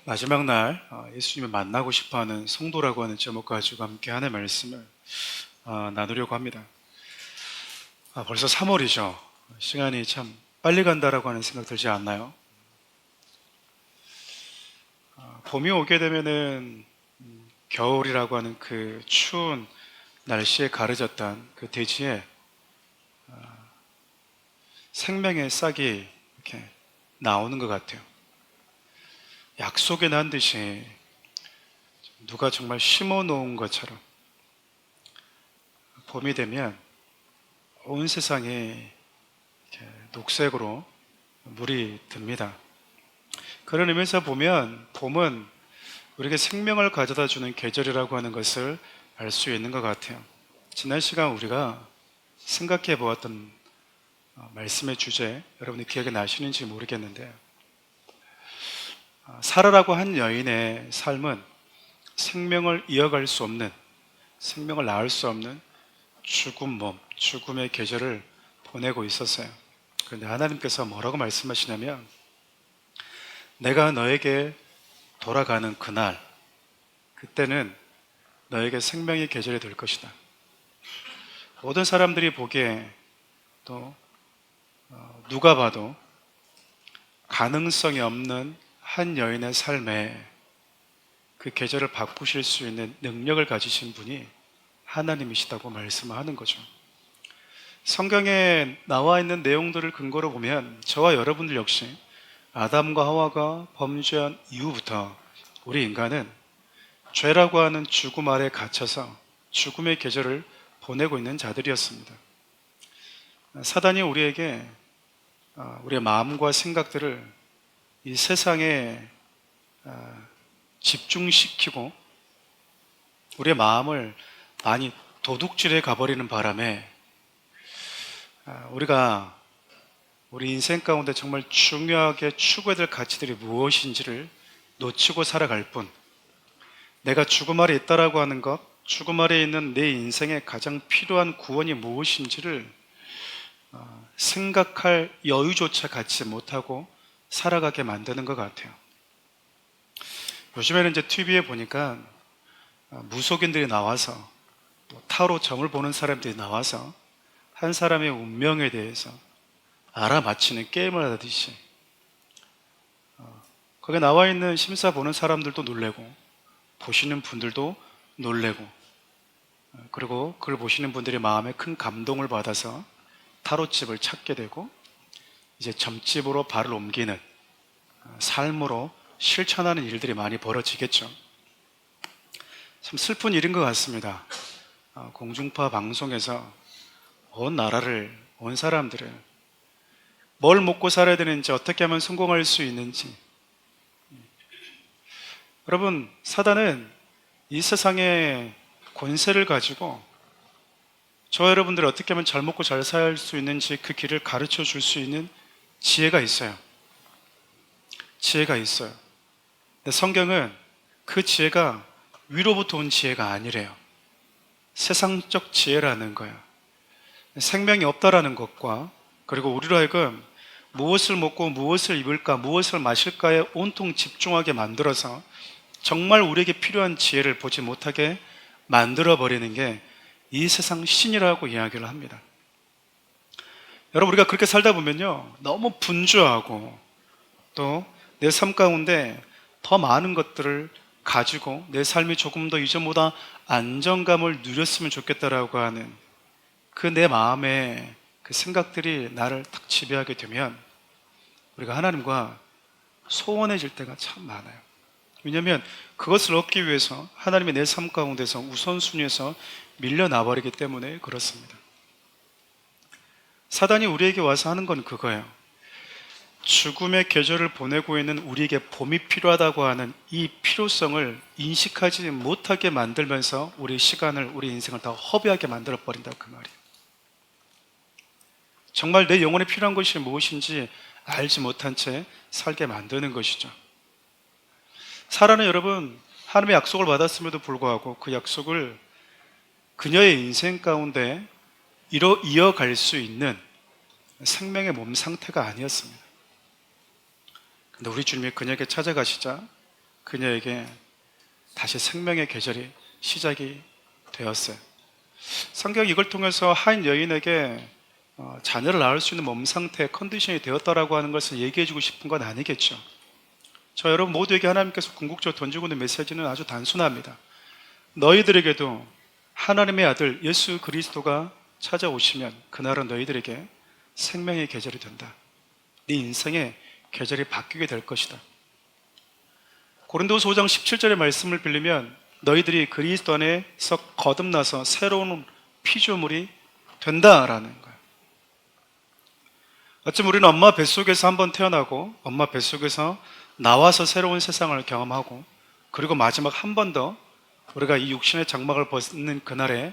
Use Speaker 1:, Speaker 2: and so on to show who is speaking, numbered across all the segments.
Speaker 1: 마지막 날 예수님을 만나고 싶어하는 성도라고 하는 제목 가지고 함께 하나의 말씀을 나누려고 합니다. 벌써 3월이죠. 시간이 참 빨리 간다라고 하는 생각 들지 않나요? 봄이 오게 되면은 겨울이라고 하는 그 추운 날씨에 가려졌던 그 대지에 생명의 싹이 이렇게 나오는 것 같아요. 약속에 난 듯이 누가 정말 심어 놓은 것처럼 봄이 되면 온 세상이 이렇게 녹색으로 물이 듭니다. 그런 의미에서 보면 봄은 우리에게 생명을 가져다 주는 계절이라고 하는 것을 알 수 있는 것 같아요. 지난 시간 우리가 생각해 보았던 말씀의 주제, 여러분이 기억이 나시는지 모르겠는데, 사라라고 한 여인의 삶은 생명을 이어갈 수 없는, 생명을 낳을 수 없는 죽음의 계절을 보내고 있었어요. 그런데 하나님께서 뭐라고 말씀하시냐면, 내가 너에게 돌아가는 그날, 그때는 너에게 생명의 계절이 될 것이다. 모든 사람들이 보기에 또 누가 봐도 가능성이 없는 한 여인의 삶에 그 계절을 바꾸실 수 있는 능력을 가지신 분이 하나님이시다고 말씀하는 거죠. 성경에 나와 있는 내용들을 근거로 보면 저와 여러분들 역시 아담과 하와가 범죄한 이후부터 우리 인간은 죄라고 하는 죽음 아래 갇혀서 죽음의 계절을 보내고 있는 자들이었습니다. 사단이 우리에게 우리의 마음과 생각들을 이 세상에 집중시키고 우리의 마음을 많이 도둑질해 가버리는 바람에 우리가 우리 인생 가운데 정말 중요하게 추구해야 될 가치들이 무엇인지를 놓치고 살아갈 뿐, 내가 죽음 아래 있다라고 하는 것, 죽음 아래 있는 내 인생에 가장 필요한 구원이 무엇인지를 생각할 여유조차 갖지 못하고 살아가게 만드는 것 같아요. 요즘에는 이제 TV에 보니까 무속인들이 나와서 또 타로 점을 보는 사람들이 나와서 한 사람의 운명에 대해서 알아맞히는 게임을 하듯이 거기에 나와 있는 심사 보는 사람들도 놀래고 보시는 분들도 놀래고, 그리고 그걸 보시는 분들이 마음에 큰 감동을 받아서 타로집을 찾게 되고 이제 점집으로 발을 옮기는 삶으로 실천하는 일들이 많이 벌어지겠죠. 참 슬픈 일인 것 같습니다. 공중파 방송에서 온 나라를, 온 사람들을 뭘 먹고 살아야 되는지, 어떻게 하면 성공할 수 있는지. 여러분, 사단은 이 세상의 권세를 가지고 저와 여러분들이 어떻게 하면 잘 먹고 잘 살 수 있는지 그 길을 가르쳐 줄 수 있는 지혜가 있어요. 지혜가 있어요. 근데 성경은 그 지혜가 위로부터 온 지혜가 아니래요. 세상적 지혜라는 거예요. 생명이 없다라는 것과, 그리고 우리로 하여금 무엇을 먹고 무엇을 입을까, 무엇을 마실까에 온통 집중하게 만들어서 정말 우리에게 필요한 지혜를 보지 못하게 만들어버리는 게 이 세상 신이라고 이야기를 합니다. 여러분, 우리가 그렇게 살다 보면요, 너무 분주하고 또 내 삶 가운데 더 많은 것들을 가지고 내 삶이 조금 더 이전보다 안정감을 누렸으면 좋겠다라고 하는 그 내 마음의 그 생각들이 나를 탁 지배하게 되면 우리가 하나님과 소원해질 때가 참 많아요. 왜냐하면 그것을 얻기 위해서 하나님의 내 삶 가운데서 우선순위에서 밀려나버리기 때문에 그렇습니다. 사단이 우리에게 와서 하는 건 그거예요. 죽음의 계절을 보내고 있는 우리에게 봄이 필요하다고 하는 이 필요성을 인식하지 못하게 만들면서 우리 시간을, 우리 인생을 다 허비하게 만들어버린다고 그 말이에요. 정말 내 영혼에 필요한 것이 무엇인지 알지 못한 채 살게 만드는 것이죠. 사라는 여러분, 하나님의 약속을 받았음에도 불구하고 그 약속을 그녀의 인생 가운데 이어갈 수 있는 생명의 몸 상태가 아니었습니다. 근데 우리 주님이 그녀에게 찾아가시자 그녀에게 다시 생명의 계절이 시작이 되었어요. 성경이 이걸 통해서 한 여인에게 자녀를 낳을 수 있는 몸 상태, 컨디션이 되었다라고 하는 것을 얘기해주고 싶은 건 아니겠죠. 저 여러분 모두에게 하나님께서 궁극적으로 던지고 있는 메시지는 아주 단순합니다. 너희들에게도 하나님의 아들 예수 그리스도가 찾아오시면 그날은 너희들에게 생명의 계절이 된다. 네 인생의 계절이 바뀌게 될 것이다. 고린도서 5장 17절의 말씀을 빌리면 너희들이 그리스도 안에서 거듭나서 새로운 피조물이 된다라는 거예요. 어쩌면 우리는 엄마 뱃속에서 한번 태어나고 엄마 뱃속에서 나와서 새로운 세상을 경험하고 그리고 마지막 한 번 더 우리가 이 육신의 장막을 벗는 그날에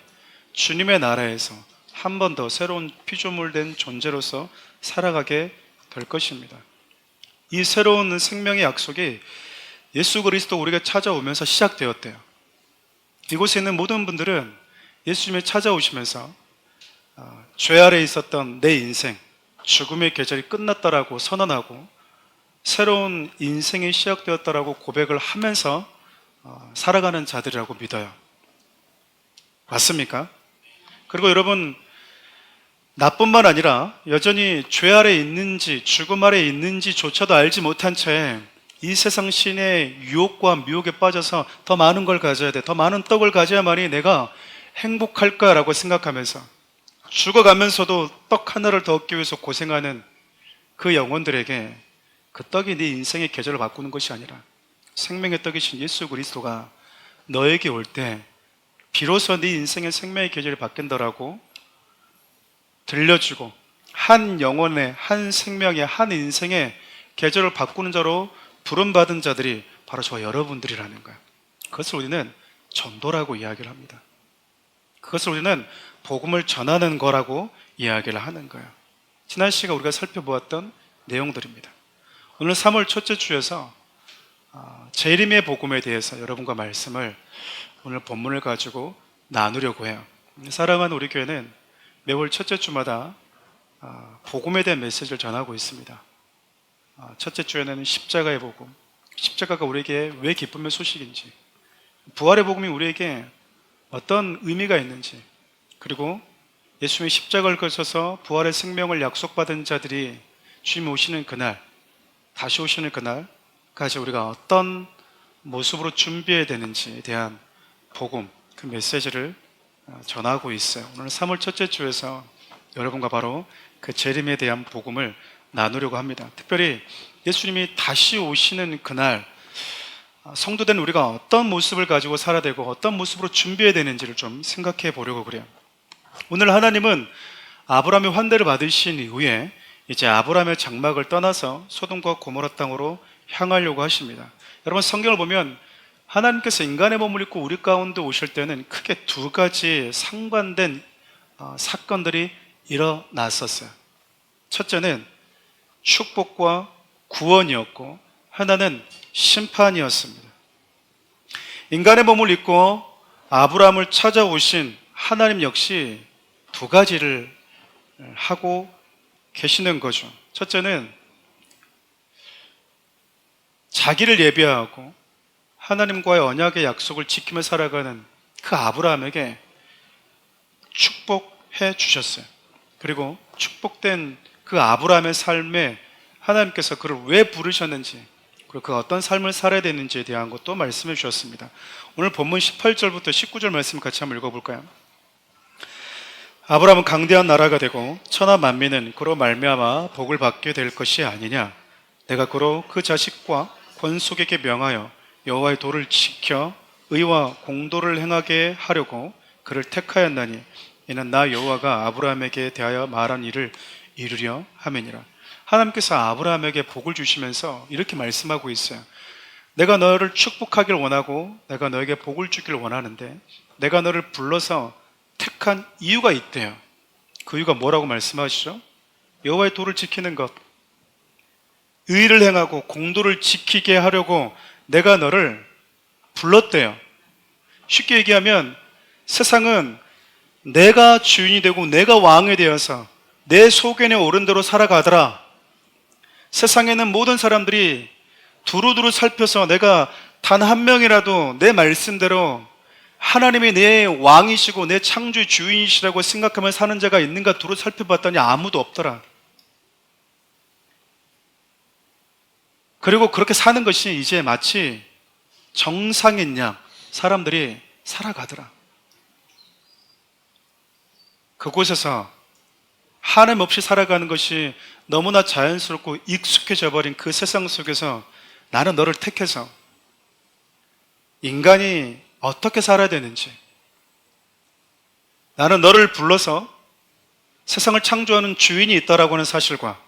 Speaker 1: 주님의 나라에서 한 번 더 새로운 피조물 된 존재로서 살아가게 될 것입니다. 이 새로운 생명의 약속이 예수 그리스도 우리가 찾아오면서 시작되었대요. 이곳에 있는 모든 분들은 예수님이 찾아오시면서 죄 아래 있었던 내 인생, 죽음의 계절이 끝났다라고 선언하고 새로운 인생이 시작되었다라고 고백을 하면서 살아가는 자들이라고 믿어요. 맞습니까? 그리고 여러분, 나뿐만 아니라 여전히 죄 아래 있는지 죽음 아래 있는지조차도 알지 못한 채 이 세상 신의 유혹과 미혹에 빠져서 더 많은 걸 가져야 돼, 더 많은 떡을 가져야만이 내가 행복할까라고 생각하면서 죽어가면서도 떡 하나를 더 얻기 위해서 고생하는 그 영혼들에게 그 떡이 네 인생의 계절을 바꾸는 것이 아니라 생명의 떡이신 예수 그리스도가 너에게 올 때 비로소 네 인생의 생명의 계절이 바뀐다라고 들려주고 한 영혼의, 한 생명의, 한 인생의 계절을 바꾸는 자로 부름받은 자들이 바로 저와 여러분들이라는 거예요. 그것을 우리는 전도라고 이야기를 합니다. 그것을 우리는 복음을 전하는 거라고 이야기를 하는 거예요. 지난 시간 우리가 살펴보았던 내용들입니다. 오늘 3월 첫째 주에서 재림의 복음에 대해서 여러분과 말씀을 오늘 본문을 가지고 나누려고 해요. 사랑하는 우리 교회는 매월 첫째 주마다 복음에 대한 메시지를 전하고 있습니다. 첫째 주에는 십자가의 복음, 십자가가 우리에게 왜 기쁨의 소식인지, 부활의 복음이 우리에게 어떤 의미가 있는지, 그리고 예수님의 십자가를 거쳐서 부활의 생명을 약속받은 자들이 주님 오시는 그날, 다시 오시는 그날까지 우리가 어떤 모습으로 준비해야 되는지에 대한 복음, 그 메시지를 전하고 있어요. 오늘 3월 첫째 주에서 여러분과 바로 그 재림에 대한 복음을 나누려고 합니다. 특별히 예수님이 다시 오시는 그날 성도된 우리가 어떤 모습을 가지고 살아야 되고 어떤 모습으로 준비해야 되는지를 좀 생각해 보려고 그래요. 오늘 하나님은 아브라함의 환대를 받으신 이후에 이제 아브라함의 장막을 떠나서 소돔과 고모라 땅으로 향하려고 하십니다. 여러분 성경을 보면 하나님께서 인간의 몸을 입고 우리 가운데 오실 때는 크게 두 가지 상반된 사건들이 일어났었어요. 첫째는 축복과 구원이었고 하나는 심판이었습니다. 인간의 몸을 입고 아브라함을 찾아오신 하나님 역시 두 가지를 하고 계시는 거죠. 첫째는 자기를 예비하고 하나님과의 언약의 약속을 지키며 살아가는 그 아브라함에게 축복해 주셨어요. 그리고 축복된 그 아브라함의 삶에 하나님께서 그를 왜 부르셨는지, 그리고 그 어떤 삶을 살아야 되는지에 대한 것도 말씀해 주셨습니다. 오늘 본문 18절부터 19절 말씀 같이 한번 읽어볼까요? 아브라함은 강대한 나라가 되고 천하 만민은 그로 말미암아 복을 받게 될 것이 아니냐. 내가 그로 그 자식과 권속에게 명하여 여호와의 도를 지켜 의와 공도를 행하게 하려고 그를 택하였나니 이는 나 여호와가 아브라함에게 대하여 말한 일을 이루려 함이니라. 하나님께서 아브라함에게 복을 주시면서 이렇게 말씀하고 있어요. 내가 너를 축복하길 원하고 내가 너에게 복을 주길 원하는데 내가 너를 불러서 택한 이유가 있대요. 그 이유가 뭐라고 말씀하시죠? 여호와의 도를 지키는 것, 의를 행하고 공도를 지키게 하려고 내가 너를 불렀대요. 쉽게 얘기하면 세상은 내가 주인이 되고 내가 왕이 되어서 내 소견에 오른 대로 살아가더라. 세상에는 모든 사람들이 두루두루 살펴서 내가 단 한 명이라도 내 말씀대로 하나님이 내 왕이시고 내 창조의 주인이시라고 생각하며 사는 자가 있는가 두루 살펴봤더니 아무도 없더라. 그리고 그렇게 사는 것이 이제 마치 정상인 양 사람들이 살아가더라. 그곳에서 하나님 없이 살아가는 것이 너무나 자연스럽고 익숙해져 버린 그 세상 속에서 나는 너를 택해서 인간이 어떻게 살아야 되는지, 나는 너를 불러서 세상을 창조하는 주인이 있다라고 하는 사실과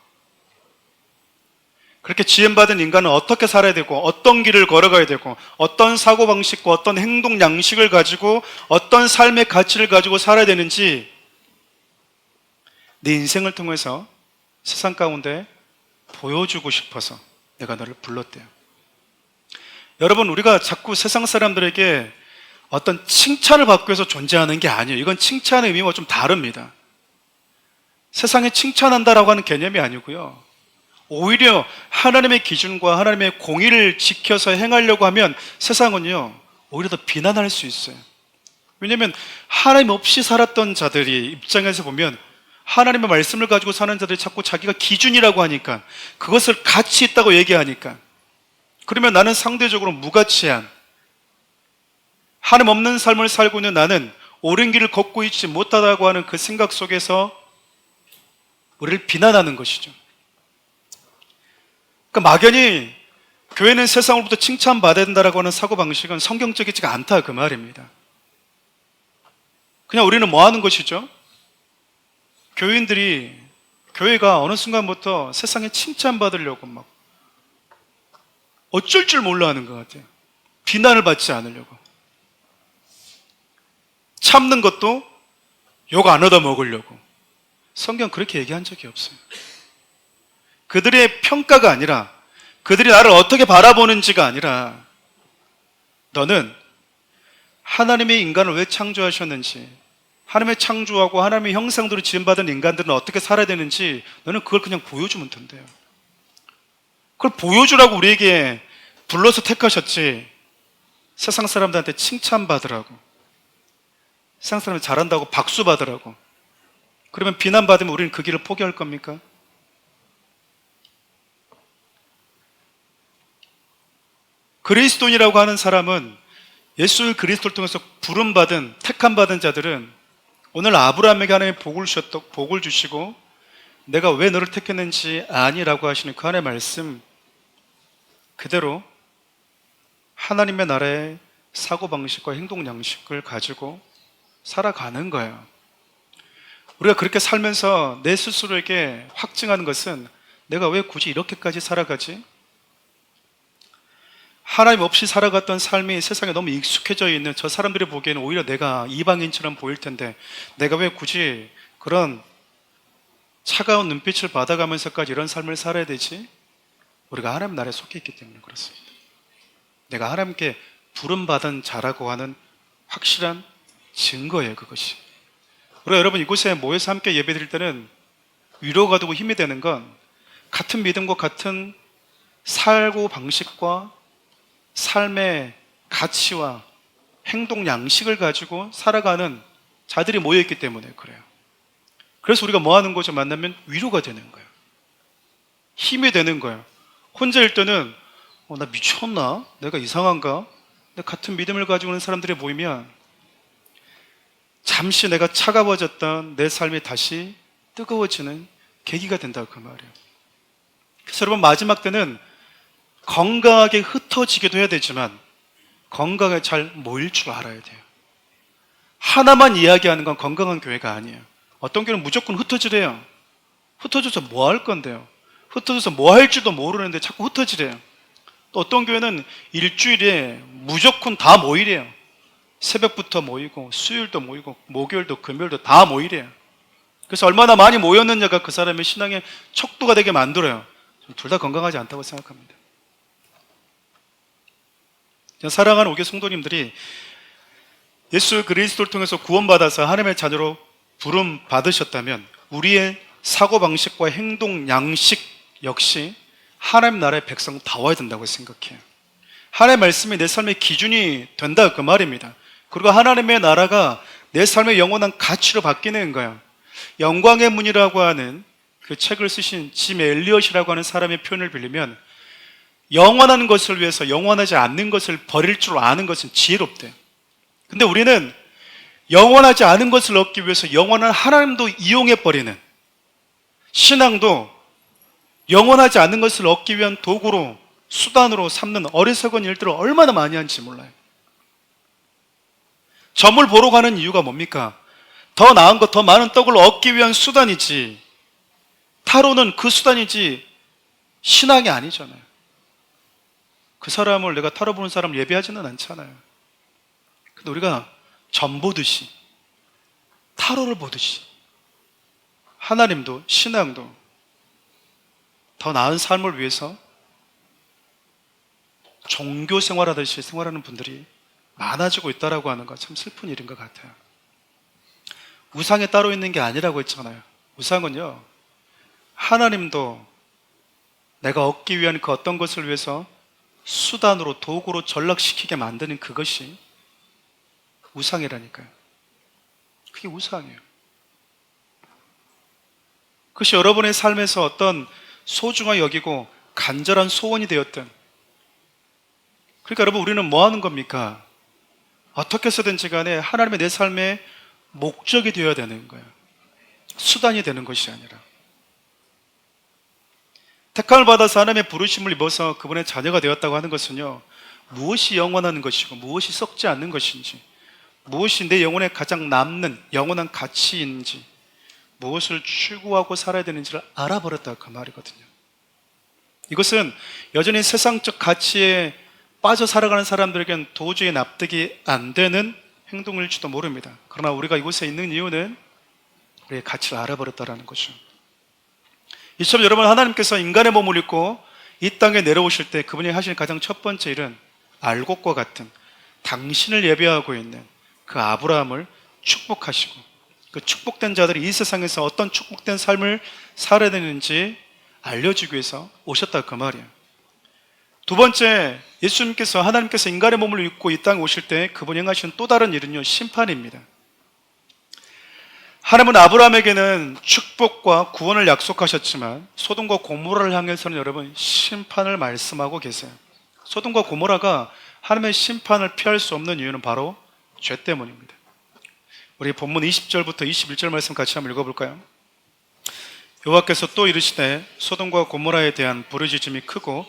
Speaker 1: 그렇게 지음받은 인간은 어떻게 살아야 되고 어떤 길을 걸어가야 되고 어떤 사고방식과 어떤 행동 양식을 가지고 어떤 삶의 가치를 가지고 살아야 되는지 네 인생을 통해서 세상 가운데 보여주고 싶어서 내가 너를 불렀대요. 여러분, 우리가 자꾸 세상 사람들에게 어떤 칭찬을 받기 위해서 존재하는 게 아니에요. 이건 칭찬의 의미와 좀 다릅니다. 세상에 칭찬한다라고 하는 개념이 아니고요. 오히려 하나님의 기준과 하나님의 공의를 지켜서 행하려고 하면 세상은요, 오히려 더 비난할 수 있어요. 왜냐하면 하나님 없이 살았던 자들이 입장에서 보면 하나님의 말씀을 가지고 사는 자들이 자꾸 자기가 기준이라고 하니까, 그것을 가치 있다고 얘기하니까, 그러면 나는 상대적으로 무가치한 하나님 없는 삶을 살고 있는 나는 옳은 길을 걷고 있지 못하다고 하는 그 생각 속에서 우리를 비난하는 것이죠. 그러니까 막연히 교회는 세상으로부터 칭찬받아야 된다라고 하는 사고방식은 성경적이지가 않다 그 말입니다. 그냥 우리는 뭐 하는 것이죠? 교회가 어느 순간부터 세상에 칭찬받으려고 막 어쩔 줄 몰라 하는 것 같아요. 비난을 받지 않으려고. 참는 것도 욕 안 얻어 먹으려고. 성경 그렇게 얘기한 적이 없어요. 그들의 평가가 아니라, 그들이 나를 어떻게 바라보는지가 아니라, 너는 하나님의 인간을 왜 창조하셨는지, 하나님의 창조하고 하나님의 형상대로 지음받은 인간들은 어떻게 살아야 되는지 너는 그걸 그냥 보여주면 된대요. 그걸 보여주라고 우리에게 불러서 택하셨지, 세상 사람들한테 칭찬받으라고, 세상 사람이 잘한다고 박수 받으라고. 그러면 비난받으면 우리는 그 길을 포기할 겁니까? 그리스도인이라고 하는 사람은, 예수 그리스도를 통해서 부름받은, 택함받은 자들은 오늘 아브라함에게 하나님의 복을 주시고 내가 왜 너를 택했는지 아니라고 하시는 그 하나님의 말씀 그대로 하나님의 나라의 사고방식과 행동 양식을 가지고 살아가는 거예요. 우리가 그렇게 살면서 내 스스로에게 확증하는 것은, 내가 왜 굳이 이렇게까지 살아가지? 하나님 없이 살아갔던 삶이 세상에 너무 익숙해져 있는 저 사람들이 보기에는 오히려 내가 이방인처럼 보일 텐데, 내가 왜 굳이 그런 차가운 눈빛을 받아가면서까지 이런 삶을 살아야 되지? 우리가 하나님 나라에 속해 있기 때문에 그렇습니다. 내가 하나님께 부름받은 자라고 하는 확실한 증거예요, 그것이. 우리가 여러분 이곳에 모여서 함께 예배드릴 때는 위로가 되고 힘이 되는 건, 같은 믿음과 같은 살고 방식과 삶의 가치와 행동 양식을 가지고 살아가는 자들이 모여있기 때문에 그래요. 그래서 우리가 뭐 하는 거죠? 만나면 위로가 되는 거예요. 힘이 되는 거예요. 혼자일 때는 나 미쳤나? 내가 이상한가? 근데 같은 믿음을 가지고 있는 사람들이 모이면 잠시 내가 차가워졌던 내 삶이 다시 뜨거워지는 계기가 된다 그 말이에요. 그래서 여러분, 마지막 때는 건강하게 흩어지기도 해야 되지만 건강하게 잘 모일 줄 알아야 돼요. 하나만 이야기하는 건 건강한 교회가 아니에요. 어떤 교회는 무조건 흩어지래요. 흩어져서 뭐 할 건데요? 흩어져서 뭐 할지도 모르는데 자꾸 흩어지래요. 또 어떤 교회는 일주일에 무조건 다 모이래요. 새벽부터 모이고 수요일도 모이고 목요일도 금요일도 다 모이래요. 그래서 얼마나 많이 모였느냐가 그 사람의 신앙의 척도가 되게 만들어요. 둘 다 건강하지 않다고 생각합니다. 사랑하는 오교 성도님들이 예수 그리스도를 통해서 구원받아서 하나님의 자녀로 부름 받으셨다면 우리의 사고방식과 행동 양식 역시 하나님 나라의 백성 다 와야 된다고 생각해요. 하나님의 말씀이 내 삶의 기준이 된다 그 말입니다. 그리고 하나님의 나라가 내 삶의 영원한 가치로 바뀌는 거예요. 영광의 문이라고 하는 그 책을 쓰신 짐 엘리엇이라고 하는 사람의 표현을 빌리면, 영원한 것을 위해서 영원하지 않는 것을 버릴 줄 아는 것은 지혜롭대요. 근데 우리는 영원하지 않은 것을 얻기 위해서 영원한 하나님도 이용해버리는, 신앙도 영원하지 않은 것을 얻기 위한 도구로, 수단으로 삼는 어리석은 일들을 얼마나 많이 하는지 몰라요. 점을 보러 가는 이유가 뭡니까? 더 나은 것, 더 많은 떡을 얻기 위한 수단이지, 타로는 그 수단이지 신앙이 아니잖아요. 그 사람을, 내가 타로 보는 사람을 예배하지는 않잖아요. 근데 우리가 점 보듯이, 타로를 보듯이 하나님도 신앙도 더 나은 삶을 위해서 종교 생활하듯이 생활하는 분들이 많아지고 있다라고 하는 것, 참 슬픈 일인 것 같아요. 우상에 따로 있는 게 아니라고 했잖아요. 우상은요, 하나님도 내가 얻기 위한 그 어떤 것을 위해서 수단으로, 도구로 전락시키게 만드는 그것이 우상이라니까요. 그게 우상이에요. 그것이 여러분의 삶에서 어떤 소중하게 여기고 간절한 소원이 되었든, 그러니까 여러분, 우리는 뭐 하는 겁니까? 어떻게 해서든지 간에 하나님의 내 삶의 목적이 되어야 되는 거예요. 수단이 되는 것이 아니라. 택함을 받아서 하나님의 부르심을 입어서 그분의 자녀가 되었다고 하는 것은요, 무엇이 영원한 것이고 무엇이 썩지 않는 것인지, 무엇이 내 영혼에 가장 남는 영원한 가치인지, 무엇을 추구하고 살아야 되는지를 알아버렸다 그 말이거든요. 이것은 여전히 세상적 가치에 빠져 살아가는 사람들에겐 도저히 납득이 안 되는 행동일지도 모릅니다. 그러나 우리가 이곳에 있는 이유는 우리의 가치를 알아버렸다는 거죠. 이처럼 여러분, 하나님께서 인간의 몸을 입고 이 땅에 내려오실 때 그분이 하실 가장 첫 번째 일은 알곡과 같은 당신을 예배하고 있는 그 아브라함을 축복하시고, 그 축복된 자들이 이 세상에서 어떤 축복된 삶을 살아야 되는지 알려주기 위해서 오셨다 그 말이에요. 두 번째, 예수님께서, 하나님께서 인간의 몸을 입고 이 땅에 오실 때 그분이 행하신 또 다른 일은요, 심판입니다. 하나님은 아브라함에게는 축복과 구원을 약속하셨지만 소돔과 고모라를 향해서는 여러분, 심판을 말씀하고 계세요. 소돔과 고모라가 하나님의 심판을 피할 수 없는 이유는 바로 죄 때문입니다. 우리 본문 20절부터 21절 말씀 같이 한번 읽어볼까요? 여호와께서 또 이르시되 소돔과 고모라에 대한 부르짖음이 크고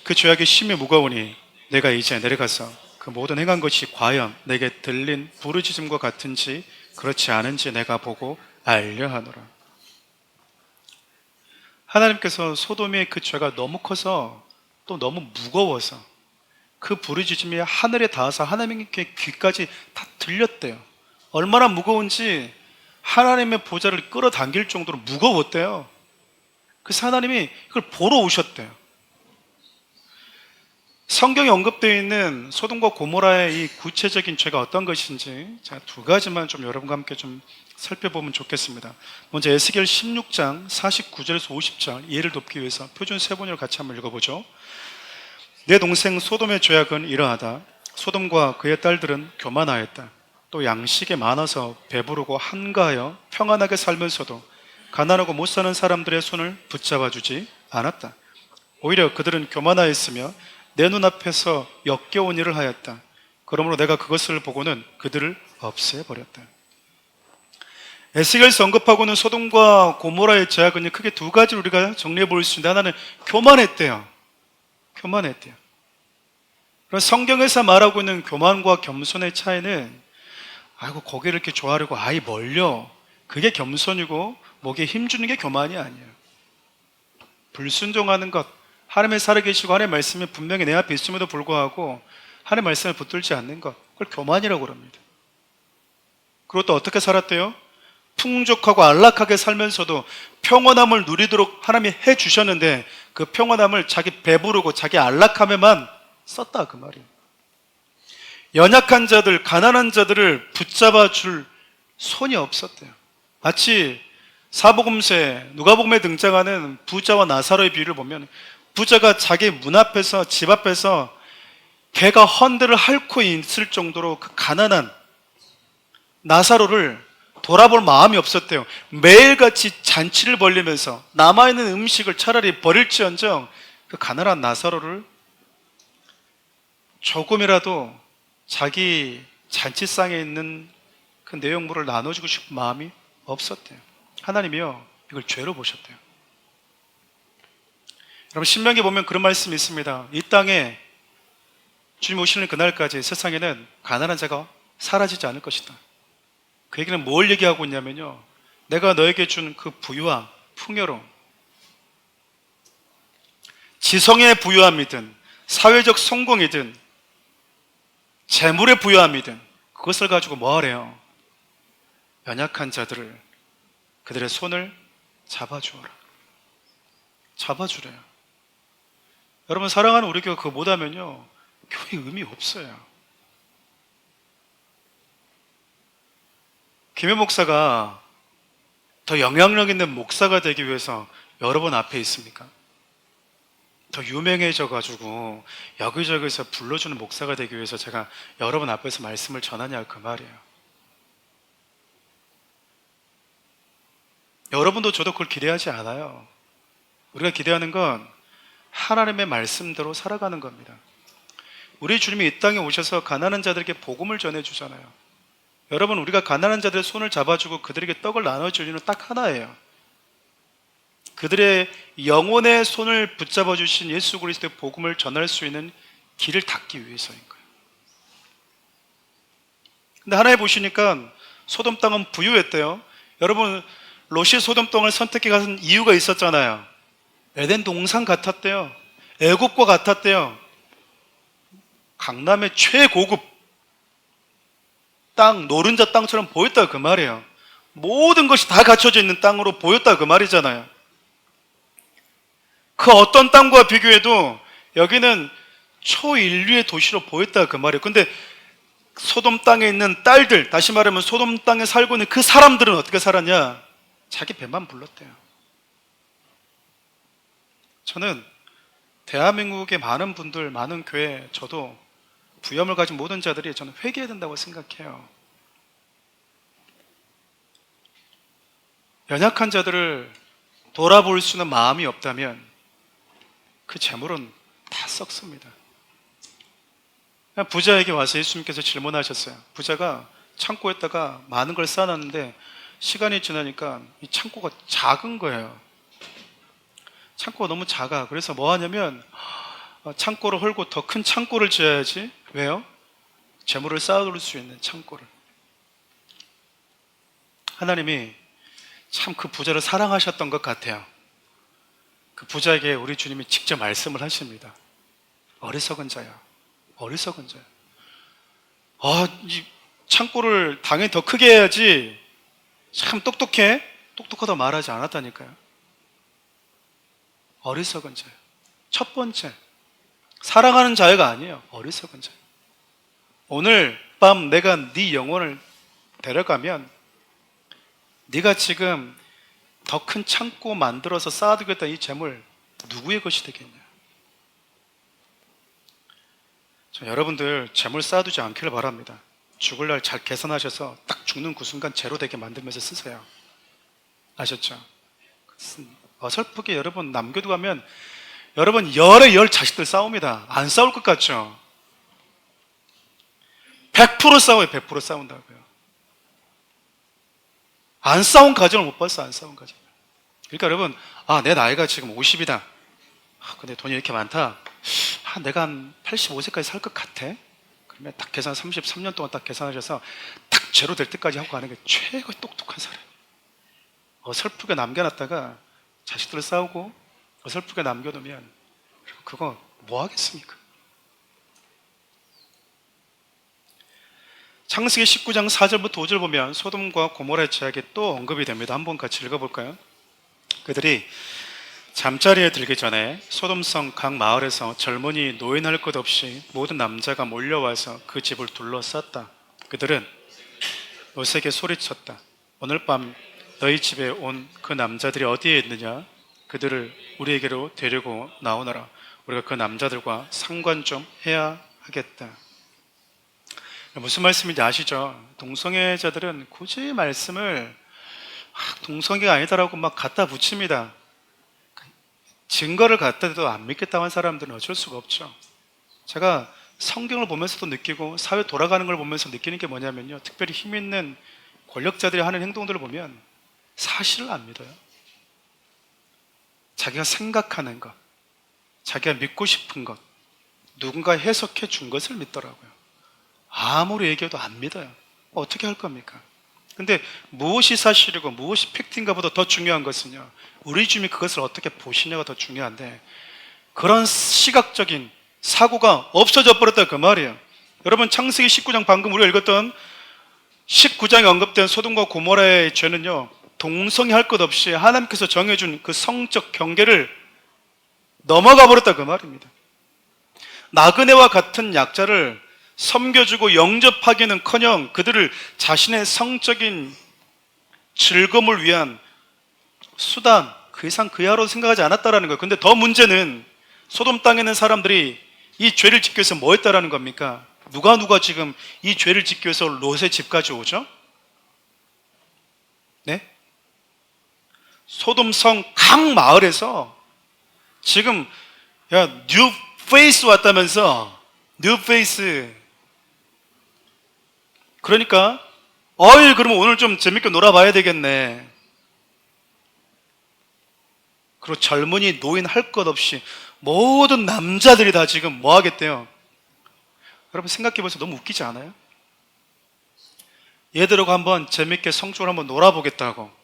Speaker 1: 그 죄악이 심히 무거우니 내가 이제 내려가서 그 모든 행한 것이 과연 내게 들린 부르짖음과 같은지 그렇지 않은지 내가 보고 알려하노라. 하나님께서 소돔의 그 죄가 너무 커서, 또 너무 무거워서 그 부르짖음이 하늘에 닿아서 하나님께 귀까지 다 들렸대요. 얼마나 무거운지 하나님의 보좌를 끌어당길 정도로 무거웠대요. 그래서 하나님이 이걸 보러 오셨대요. 성경에 언급되어 있는 소돔과 고모라의 이 구체적인 죄가 어떤 것인지 제가 두 가지만 좀 여러분과 함께 좀 살펴보면 좋겠습니다. 먼저 에스겔 16장 49절에서 50절, 이해를 돕기 위해서 표준 세번역을 같이 한번 읽어보죠. 내 동생 소돔의 죄악은 이러하다. 소돔과 그의 딸들은 교만하였다. 또 양식에 많아서 배부르고 한가하여 평안하게 살면서도 가난하고 못 사는 사람들의 손을 붙잡아 주지 않았다. 오히려 그들은 교만하였으며 내 눈앞에서 역겨운 일을 하였다. 그러므로 내가 그것을 보고는 그들을 없애버렸다. 에스겔에서 언급하고는 소돔과 고모라의 죄악은 크게 두 가지를 우리가 정리해 볼 수 있는데, 하나는 교만했대요. 교만했대요. 그래서 성경에서 말하고 있는 교만과 겸손의 차이는, 아이고 고개를 이렇게 조아리고 아이 멀려, 그게 겸손이고 목에 힘주는 게 교만이 아니에요. 불순종하는 것, 하나님의 살아계시고 하나님의 말씀이 분명히 내 앞에 있음에도 불구하고 하나님의 말씀을 붙들지 않는 것, 그걸 교만이라고 합니다. 그리고 또 어떻게 살았대요? 풍족하고 안락하게 살면서도 평온함을 누리도록 하나님이 해주셨는데 그 평온함을 자기 배부르고 자기 안락함에만 썼다 그 말이에요. 연약한 자들, 가난한 자들을 붙잡아 줄 손이 없었대요. 마치 사복음서에, 누가복음에 등장하는 부자와 나사로의 비유를 보면, 부자가 자기 문 앞에서, 집 앞에서 개가 헌들을 핥고 있을 정도로 그 가난한 나사로를 돌아볼 마음이 없었대요. 매일같이 잔치를 벌리면서 남아있는 음식을 차라리 버릴지언정 그 가난한 나사로를 조금이라도 자기 잔치상에 있는 그 내용물을 나눠주고 싶은 마음이 없었대요. 하나님이요, 이걸 죄로 보셨대요. 여러분, 신명기 보면 그런 말씀이 있습니다. 이 땅에 주님 오시는 그날까지 세상에는 가난한 자가 사라지지 않을 것이다. 그 얘기는 뭘 얘기하고 있냐면요, 내가 너에게 준 그 부유와 풍요로움, 지성의 부유함이든 사회적 성공이든 재물의 부유함이든 그것을 가지고 뭐 하래요? 연약한 자들을, 그들의 손을 잡아주어라. 잡아주래요. 여러분, 사랑하는 우리 교회 그거 못하면요, 교회 의미 없어요. 김해 목사가 더 영향력 있는 목사가 되기 위해서 여러분 앞에 있습니까? 더 유명해져가지고 여기저기서 불러주는 목사가 되기 위해서 제가 여러분 앞에서 말씀을 전하냐, 그 말이에요. 여러분도 저도 그걸 기대하지 않아요. 우리가 기대하는 건 하나님의 말씀대로 살아가는 겁니다. 우리 주님이 이 땅에 오셔서 가난한 자들에게 복음을 전해주잖아요. 여러분, 우리가 가난한 자들의 손을 잡아주고 그들에게 떡을 나눠줄 이유는 딱 하나예요. 그들의 영혼의 손을 붙잡아 주신 예수 그리스도의 복음을 전할 수 있는 길을 닫기 위해서인 거예요. 근데 하나에 보시니까 소돔 땅은 부유했대요. 여러분, 롯이 소돔 땅을 선택해 간 이유가 있었잖아요. 에덴 동산 같았대요. 애굽과 같았대요. 강남의 최고급 땅, 노른자 땅처럼 보였다 그 말이에요. 모든 것이 다 갖춰져 있는 땅으로 보였다 그 말이잖아요. 그 어떤 땅과 비교해도 여기는 초인류의 도시로 보였다 그 말이에요. 근데 소돔 땅에 있는 딸들, 다시 말하면 소돔 땅에 살고 있는 그 사람들은 어떻게 살았냐? 자기 배만 불렀대요. 저는 대한민국의 많은 분들, 많은 교회, 저도 부염을 가진 모든 자들이 저는 회개해야 된다고 생각해요. 연약한 자들을 돌아볼 수는 마음이 없다면 그 재물은 다 썩습니다. 부자에게 와서 예수님께서 질문하셨어요. 부자가 창고에다가 많은 걸 쌓아놨는데 시간이 지나니까 이 창고가 작은 거예요. 창고가 너무 작아. 그래서 뭐 하냐면 창고를 헐고 더 큰 창고를 지어야지. 왜요? 재물을 쌓아둘 수 있는 창고를. 하나님이 참 그 부자를 사랑하셨던 것 같아요. 그 부자에게 우리 주님이 직접 말씀을 하십니다. 어리석은 자야, 어리석은 자야. 이 창고를 당연히 더 크게 해야지. 참 똑똑해. 똑똑하다 말하지 않았다니까요. 어리석은 자야. 첫 번째, 사랑하는 자야가 아니에요. 어리석은 자야. 오늘 밤 내가 네 영혼을 데려가면 네가 지금 더 큰 창고 만들어서 쌓아두겠다 이 재물 누구의 것이 되겠냐? 여러분들 재물 쌓아두지 않기를 바랍니다. 죽을 날 잘 계산하셔서 딱 죽는 그 순간 제로 되게 만들면서 쓰세요. 아셨죠? 어설프게 여러분 남겨두고 가면 여러분 열에 열 자식들 싸웁니다. 안 싸울 것 같죠? 100% 싸워요. 100% 싸운다고요. 안 싸운 가정을 못 봤어. 안 싸운 가정. 그러니까 여러분, 내 나이가 지금 50이다. 근데 돈이 이렇게 많다. 내가 한 85세까지 살 것 같아. 그러면 딱 계산 33년 동안 딱 계산하셔서 딱 제로 될 때까지 하고 가는 게 최고 똑똑한 사람. 어설프게 남겨놨다가 자식들 싸우고 어설프게 남겨두면 그거 뭐 하겠습니까? 창세기 19장 4절부터 5절 보면 소돔과 고모라의 죄악이 또 언급이 됩니다. 한번 같이 읽어볼까요? 그들이 잠자리에 들기 전에 소돔성 각 마을에서 젊은이 노인할 것 없이 모든 남자가 몰려와서 그 집을 둘러쌌다. 그들은 롯에게 소리쳤다. 오늘 밤 너희 집에 온 그 남자들이 어디에 있느냐? 그들을 우리에게로 데리고 나오너라. 우리가 그 남자들과 상관 좀 해야 하겠다. 무슨 말씀인지 아시죠? 동성애자들은 굳이 말씀을 동성애가 아니다라고 막 갖다 붙입니다. 증거를 갖다 대도 안 믿겠다고 한 사람들은 어쩔 수가 없죠. 제가 성경을 보면서도 느끼고 사회 돌아가는 걸 보면서 느끼는 게 뭐냐면요, 특별히 힘 있는 권력자들이 하는 행동들을 보면 사실을 안 믿어요. 자기가 생각하는 것, 자기가 믿고 싶은 것, 누군가 해석해 준 것을 믿더라고요. 아무리 얘기해도 안 믿어요. 어떻게 할 겁니까? 근데 무엇이 사실이고 무엇이 팩트인가 보다 더 중요한 것은요, 우리 주님이 그것을 어떻게 보시냐가 더 중요한데, 그런 시각적인 사고가 없어져 버렸다 그 말이에요. 여러분, 창세기 19장, 방금 우리가 읽었던 19장에 언급된 소돔과 고모라의 죄는요, 동성애할 것 없이 하나님께서 정해준 그 성적 경계를 넘어가 버렸다 그 말입니다. 나그네와 같은 약자를 섬겨주고 영접하기는커녕 그들을 자신의 성적인 즐거움을 위한 수단, 그 이상 그 이하로 생각하지 않았다라는 거예요. 근데 더 문제는 소돔 땅에 있는 사람들이 이 죄를 짓기 위해서 뭐 했다라는 겁니까? 누가 지금 이 죄를 짓기 위해서 롯의 집까지 오죠? 네? 소돔성 각 마을에서 지금, 야, 뉴 페이스 왔다면서, 뉴 페이스. 그러니까 어이, 그러면 오늘 좀 재밌게 놀아봐야 되겠네. 그리고 젊은이, 노인 할 것 없이 모든 남자들이 다 지금 뭐 하겠대요? 여러분, 생각해보세요. 너무 웃기지 않아요? 얘들하고 한번 재밌게 성적으로 한번 놀아보겠다고.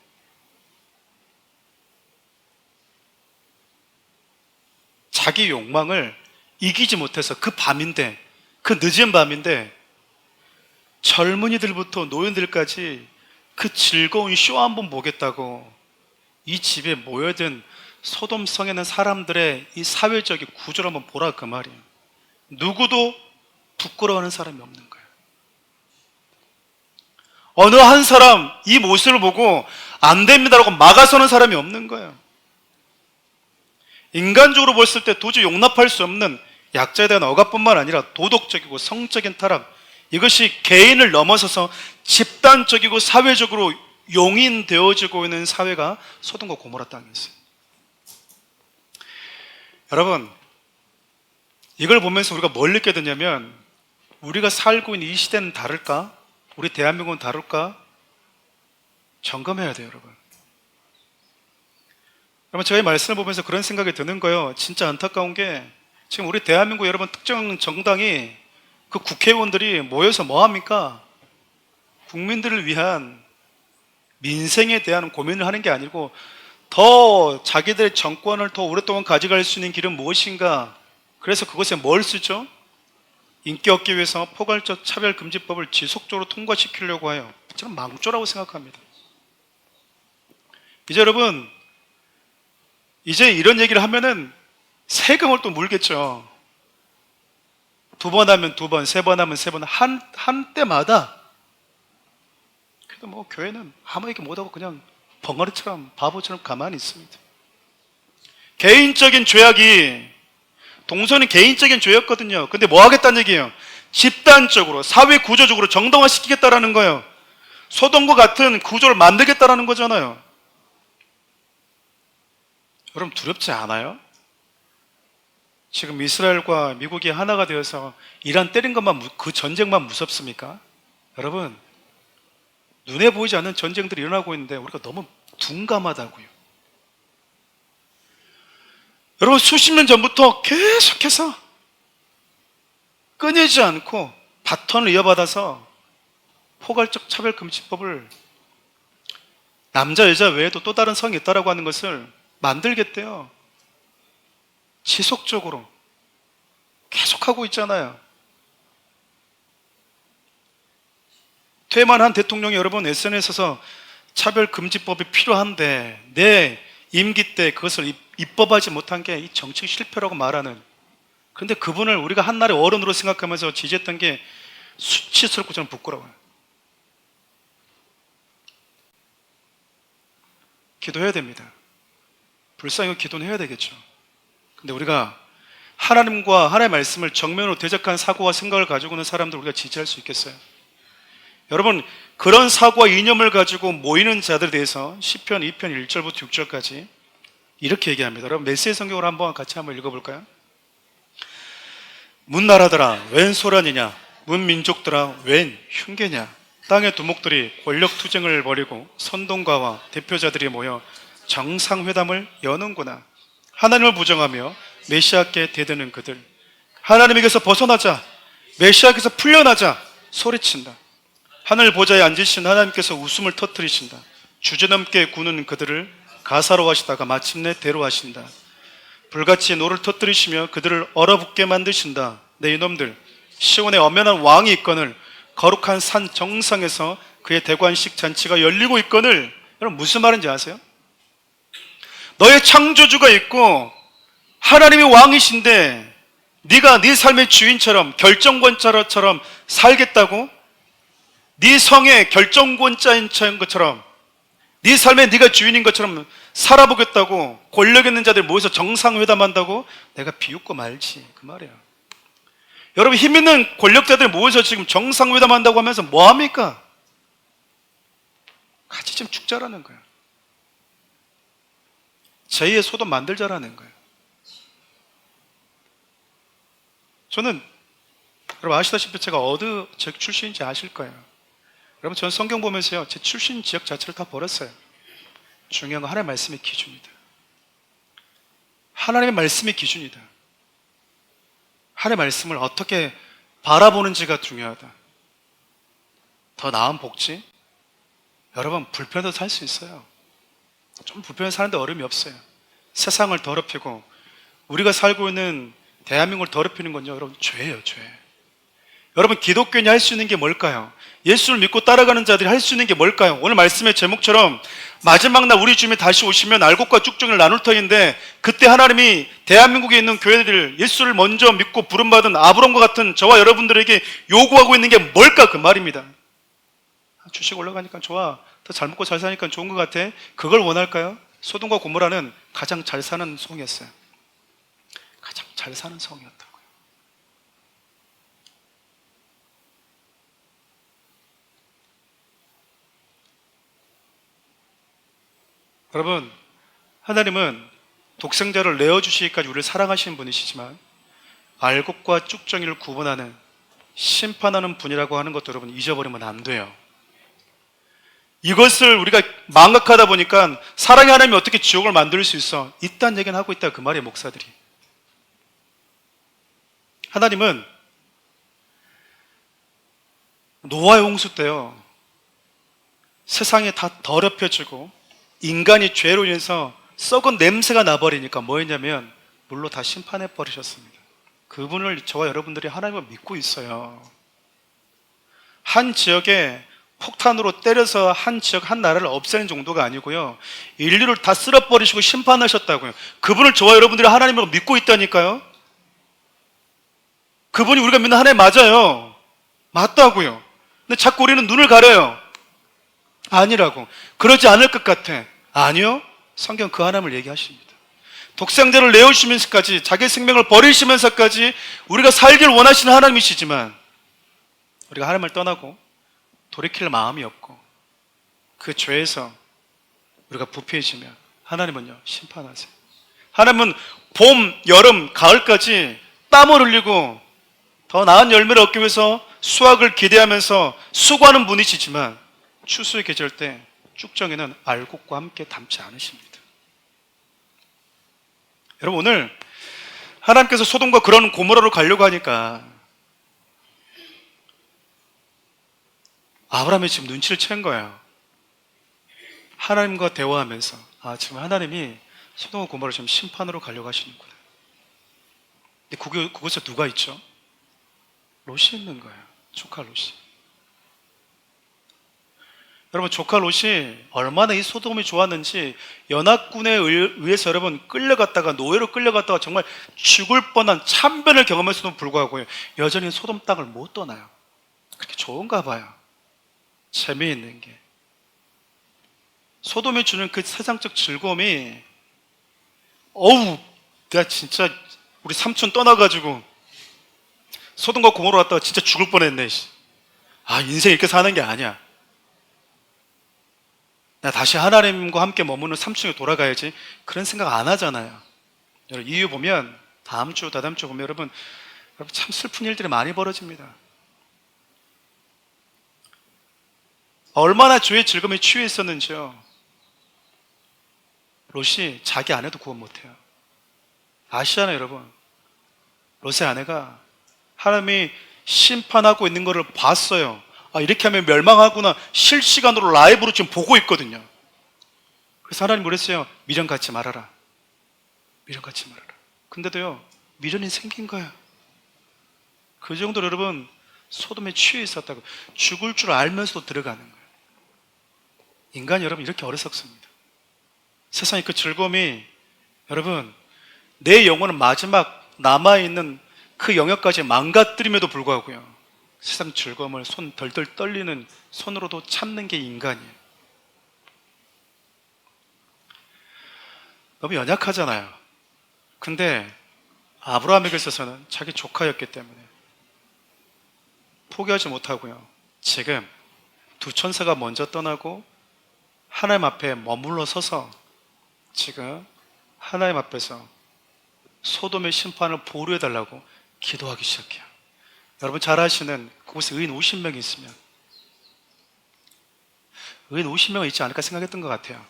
Speaker 1: 자기 욕망을 이기지 못해서 그 밤인데, 그 늦은 밤인데 젊은이들부터 노인들까지 그 즐거운 쇼 한번 보겠다고 이 집에 모여든 소돔성에는 사람들의 이 사회적인 구조를 한번 보라 그 말이에요. 누구도 부끄러워하는 사람이 없는 거예요. 어느 한 사람 이 모습을 보고 안 됩니다라고 막아서는 사람이 없는 거예요. 인간적으로 봤을 때 도저히 용납할 수 없는 약자에 대한 억압뿐만 아니라 도덕적이고 성적인 타락, 이것이 개인을 넘어서서 집단적이고 사회적으로 용인되어지고 있는 사회가 소돔과 고모라 땅이었어요. 여러분, 이걸 보면서 우리가 뭘 느끼게 되냐면, 우리가 살고 있는 이 시대는 다를까? 우리 대한민국은 다를까? 점검해야 돼요, 여러분. 여러분, 저희 말씀을 보면서 그런 생각이 드는 거예요. 진짜 안타까운 게, 지금 우리 대한민국 여러분 특정 정당이, 그 국회의원들이 모여서 뭐 합니까? 국민들을 위한 민생에 대한 고민을 하는 게 아니고, 더 자기들의 정권을 더 오랫동안 가져갈 수 있는 길은 무엇인가? 그래서 그것에 뭘 쓰죠? 인기 얻기 위해서 포괄적 차별금지법을 지속적으로 통과시키려고 해요. 저는 망조라고 생각합니다. 이제 여러분, 이제 이런 얘기를 하면은 세금을 또 물겠죠. 2번 하면 2번, 3번 하면 3번, 한 때마다. 그래도 뭐 교회는 아무 얘기 못하고 그냥 벙어리처럼 바보처럼 가만히 있습니다. 개인적인 죄악이, 동성애는 개인적인 죄였거든요. 근데 뭐 하겠다는 얘기예요? 집단적으로, 사회 구조적으로 정당화 시키겠다라는 거예요. 소돔과 같은 구조를 만들겠다라는 거잖아요. 여러분, 두렵지 않아요? 지금 이스라엘과 미국이 하나가 되어서 이란 때린 것만, 그 전쟁만 무섭습니까? 여러분, 눈에 보이지 않는 전쟁들이 일어나고 있는데 우리가 너무 둔감하다고요. 여러분, 수십 년 전부터 계속해서 끊이지 않고 바톤을 이어받아서 포괄적 차별금지법을 남자, 여자 외에도 또 다른 성이 있다라고 하는 것을 만들겠대요. 지속적으로 계속하고 있잖아요. 퇴임한 대통령이 여러분 SNS에서 차별금지법이 필요한데 내 임기 때 그것을 입법하지 못한 게 이 정책 실패라고 말하는, 그런데 그분을 우리가 한나라의 어른으로 생각하면서 지지했던 게 수치스럽고 저는 부끄러워요. 기도해야 됩니다. 불쌍히 기도는 해야 되겠죠. 근데 우리가 하나님과 하나님의 말씀을 정면으로 대적한 사고와 생각을 가지고 있는 사람들 우리가 지지할 수 있겠어요? 여러분, 그런 사고와 이념을 가지고 모이는 자들에 대해서 시편 2편 1절부터 6절까지 이렇게 얘기합니다. 여러분, 메시지 성경으로 같이 한번 읽어볼까요? 문나라들아 웬 소란이냐, 문민족들아 웬 흉계냐. 땅의 두목들이 권력 투쟁을 벌이고 선동가와 대표자들이 모여 정상회담을 여는구나. 하나님을 부정하며 메시아께 대드는 그들, 하나님에게서 벗어나자, 메시아께서 풀려나자 소리친다. 하늘 보좌에 앉으신 하나님께서 웃음을 터뜨리신다. 주제넘게 구는 그들을 가사로 하시다가 마침내 대로 하신다. 불같이 노를 터뜨리시며 그들을 얼어붙게 만드신다. 네, 이놈들, 시온에 엄연한 왕이 있거늘 거룩한 산 정상에서 그의 대관식 잔치가 열리고 있거늘. 여러분, 무슨 말인지 아세요? 너의 창조주가 있고 하나님이 왕이신데 네가 네 삶의 주인처럼 결정권자처럼 살겠다고? 네 성의 결정권자인 것처럼, 네 삶에 네가 주인인 것처럼 살아보겠다고 권력 있는 자들 모여서 정상회담한다고? 내가 비웃고 말지, 그 말이야. 여러분, 힘 있는 권력자들 모여서 지금 정상회담한다고 하면서 뭐합니까? 같이 좀 죽자라는 거야. 제2의 소돔 만들자라는 거예요. 저는 여러분 아시다시피 제가 어느 지역 출신인지 아실 거예요. 여러분, 저는 성경 보면서요, 제 출신 지역 자체를 다 버렸어요. 중요한 건 하나님의 말씀의 기준이다. 하나님의 말씀의 기준이다. 하나님의 말씀을 어떻게 바라보는지가 중요하다. 더 나은 복지? 여러분, 불편해도 살 수 있어요. 좀 불편해서 사는데 어려움이 없어요. 세상을 더럽히고 우리가 살고 있는 대한민국을 더럽히는 건요, 여러분, 죄예요, 죄. 여러분, 기독교인이 할 수 있는 게 뭘까요? 예수를 믿고 따라가는 자들이 할 수 있는 게 뭘까요? 오늘 말씀의 제목처럼 마지막 날 우리 주님이 다시 오시면 알곡과 쭉정이를 나눌 터인데, 그때 하나님이 대한민국에 있는 교회들 예수를 먼저 믿고 부름받은 아브람과 같은 저와 여러분들에게 요구하고 있는 게 뭘까? 그 말입니다. 주식 올라가니까 좋아, 더 잘 먹고 잘 사니까 좋은 것 같아. 그걸 원할까요? 소돔과 고모라는 가장 잘 사는 성이었어요. 가장 잘 사는 성이었다고요. 여러분, 하나님은 독생자를 내어주시기까지 우리를 사랑하시는 분이시지만 알곡과 쭉정이를 구분하는, 심판하는 분이라고 하는 것도 여러분 잊어버리면 안 돼요. 이것을 우리가 망각하다 보니까 사랑의 하나님이 어떻게 지옥을 만들 수 있어? 이딴 얘기는 하고 있다, 그 말이에요, 목사들이. 하나님은 노아의 홍수 때요, 세상이 다 더럽혀지고 인간이 죄로 인해서 썩은 냄새가 나버리니까 뭐 했냐면 물로 다 심판해 버리셨습니다. 그분을 저와 여러분들이 하나님을 믿고 있어요. 한 지역에 폭탄으로 때려서 한 지역, 한 나라를 없애는 정도가 아니고요, 인류를 다 쓸어버리시고 심판하셨다고요. 그분을 저와 여러분들이 하나님으로 믿고 있다니까요. 그분이 우리가 믿는 하나님 맞아요. 맞다고요. 근데 자꾸 우리는 눈을 가려요. 아니라고. 그러지 않을 것 같아. 아니요. 성경 그 하나님을 얘기하십니다. 독생자를 내어주시면서까지, 자기 생명을 버리시면서까지 우리가 살길 원하시는 하나님이시지만, 우리가 하나님을 떠나고 돌이킬 마음이 없고 그 죄에서 우리가 부패해지면 하나님은요, 심판하세요. 하나님은 봄, 여름, 가을까지 땀을 흘리고 더 나은 열매를 얻기 위해서 수확을 기대하면서 수고하는 분이시지만 추수의 계절 때 쭉정이는 알곡과 함께 담지 않으십니다. 여러분, 오늘 하나님께서 소돔과 그런 고모라로 가려고 하니까 아브라함이 지금 눈치를 챈 거예요. 하나님과 대화하면서, 아, 지금 하나님이 소돔과 고모라를 지금 심판으로 가려고 하시는구나. 근데 그곳에 누가 있죠? 롯이 있는 거예요. 조카 롯이. 여러분, 조카 롯이 얼마나 이 소돔이 좋았는지 연합군에 의해서 여러분 끌려갔다가, 노예로 끌려갔다가 정말 죽을 뻔한 참변을 경험했음에도 불구하고 여전히 소돔 땅을 못 떠나요. 그렇게 좋은가 봐요. 재미있는 게, 소돔이 주는 그 세상적 즐거움이, 어우, 내가 진짜 우리 삼촌 떠나가지고 소돔과 고모로 갔다가 진짜 죽을 뻔했네. 인생 이렇게 사는 게 아니야. 나 다시 하나님과 함께 머무는 삼층에 돌아가야지. 그런 생각 안 하잖아요. 여러분, 이유 보면 다음 주, 다다음 주 보면 여러분 참 슬픈 일들이 많이 벌어집니다. 얼마나 주의 즐거움에 취해 있었는지요. 롯이 자기 아내도 구원 못해요. 아시잖아요, 여러분. 롯의 아내가 하나님이 심판하고 있는 것을 봤어요. 이렇게 하면 멸망하구나. 실시간으로 라이브로 지금 보고 있거든요. 그래서 하나님 그랬어요. 미련 갖지 말아라. 미련 갖지 말아라. 근데도요, 미련이 생긴 거야. 그 정도로 여러분, 소돔에 취해 있었다고. 죽을 줄 알면서도 들어가는 거예요. 인간이 여러분 이렇게 어리석습니다. 세상의 그 즐거움이 여러분, 내 영혼은 마지막 남아있는 그 영역까지 망가뜨림에도 불구하고요, 세상 즐거움을 손 덜덜 떨리는 손으로도 참는 게 인간이에요. 너무 연약하잖아요. 근데 아브라함에게 있어서는 자기 조카였기 때문에 포기하지 못하고요, 지금 두 천사가 먼저 떠나고 하나님 앞에 머물러 서서 지금 하나님 앞에서 소돔의 심판을 보류해달라고 기도하기 시작해요. 여러분 잘 아시는 그곳에 의인 50명이 있으면, 의인 50명은 있지 않을까 생각했던 것 같아요.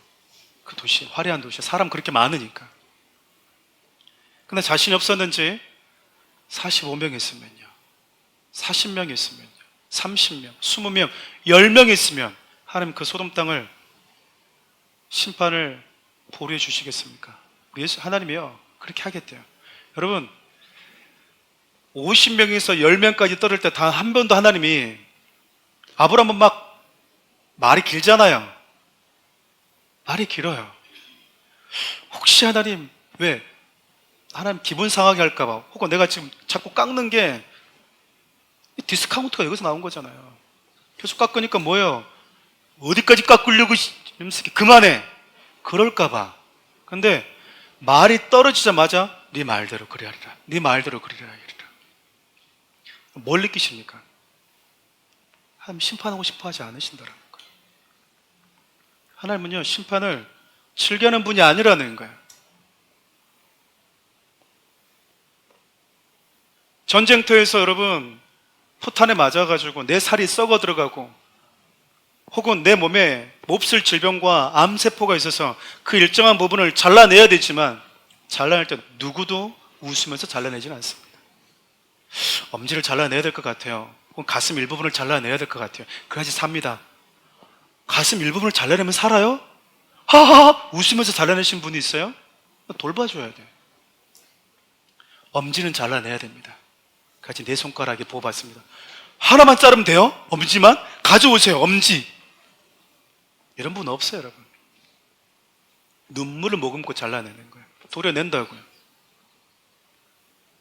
Speaker 1: 그 도시, 화려한 도시, 사람 그렇게 많으니까. 근데 자신이 없었는지 45명 있으면요, 40명 있으면요, 30명, 20명, 10명 있으면 하나님 그 소돔 땅을 심판을 보류해 주시겠습니까? 예수 하나님이요 그렇게 하겠대요. 여러분 50명에서 10명까지 떨을 때 단 한 번도 하나님이, 아브라함은 막 말이 길잖아요. 말이 길어요. 혹시 하나님 왜 하나님 기분 상하게 할까봐, 혹은 내가 지금 자꾸 깎는 게 디스카운트가 여기서 나온 거잖아요. 계속 깎으니까 뭐예요? 어디까지 깎으려고 그만해, 그럴까봐. 근데 말이 떨어지자마자 네 말대로 그리 하리라, 네 말대로 그리라 이리라. 뭘 느끼십니까? 하나님 심판하고 싶어 하지 않으신다는 거예요. 하나님은요 심판을 즐겨하는 분이 아니라는 거예요. 전쟁터에서 여러분 포탄에 맞아가지고 내 살이 썩어 들어가고, 혹은 내 몸에 몹쓸 질병과 암세포가 있어서 그 일정한 부분을 잘라내야 되지만, 잘라낼 때 누구도 웃으면서 잘라내지는 않습니다. 엄지를 잘라내야 될 것 같아요. 혹은 가슴 일부분을 잘라내야 될 것 같아요. 그래야지 삽니다. 가슴 일부분을 잘라내면 살아요? 하하하 웃으면서 잘라내신 분이 있어요? 돌봐줘야 돼요. 엄지는 잘라내야 됩니다. 같이 네 손가락에 보호받습니다. 하나만 자르면 돼요? 엄지만? 가져오세요, 엄지. 이런 분 없어요, 여러분. 눈물을 머금고 잘라내는 거예요. 도려낸다고요.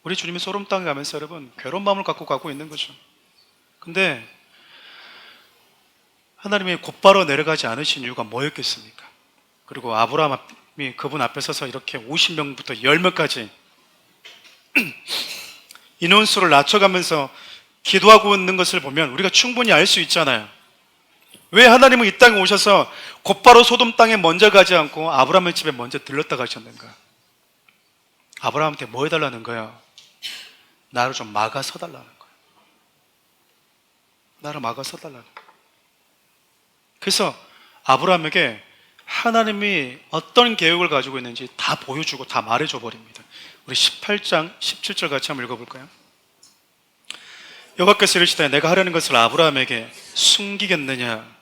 Speaker 1: 우리 주님이 소돔 땅에 가면서 여러분 괴로운 마음을 갖고 가고 있는 거죠. 근데 하나님이 곧바로 내려가지 않으신 이유가 뭐였겠습니까? 그리고 아브라함이 그분 앞에 서서 이렇게 50명부터 10명까지 인원수를 낮춰가면서 기도하고 있는 것을 보면 우리가 충분히 알 수 있잖아요. 왜 하나님은 이 땅에 오셔서 곧바로 소돔 땅에 먼저 가지 않고 아브라함의 집에 먼저 들렀다 가셨는가? 아브라함한테 뭐 해달라는 거예요? 나를 좀 막아 서달라는 거예요. 나를 막아 서달라는 거예요. 그래서 아브라함에게 하나님이 어떤 계획을 가지고 있는지 다 보여주고 다 말해줘 버립니다. 우리 18장 17절 같이 한번 읽어볼까요? 여호와께서 이르시되 내가 하려는 것을 아브라함에게 숨기겠느냐.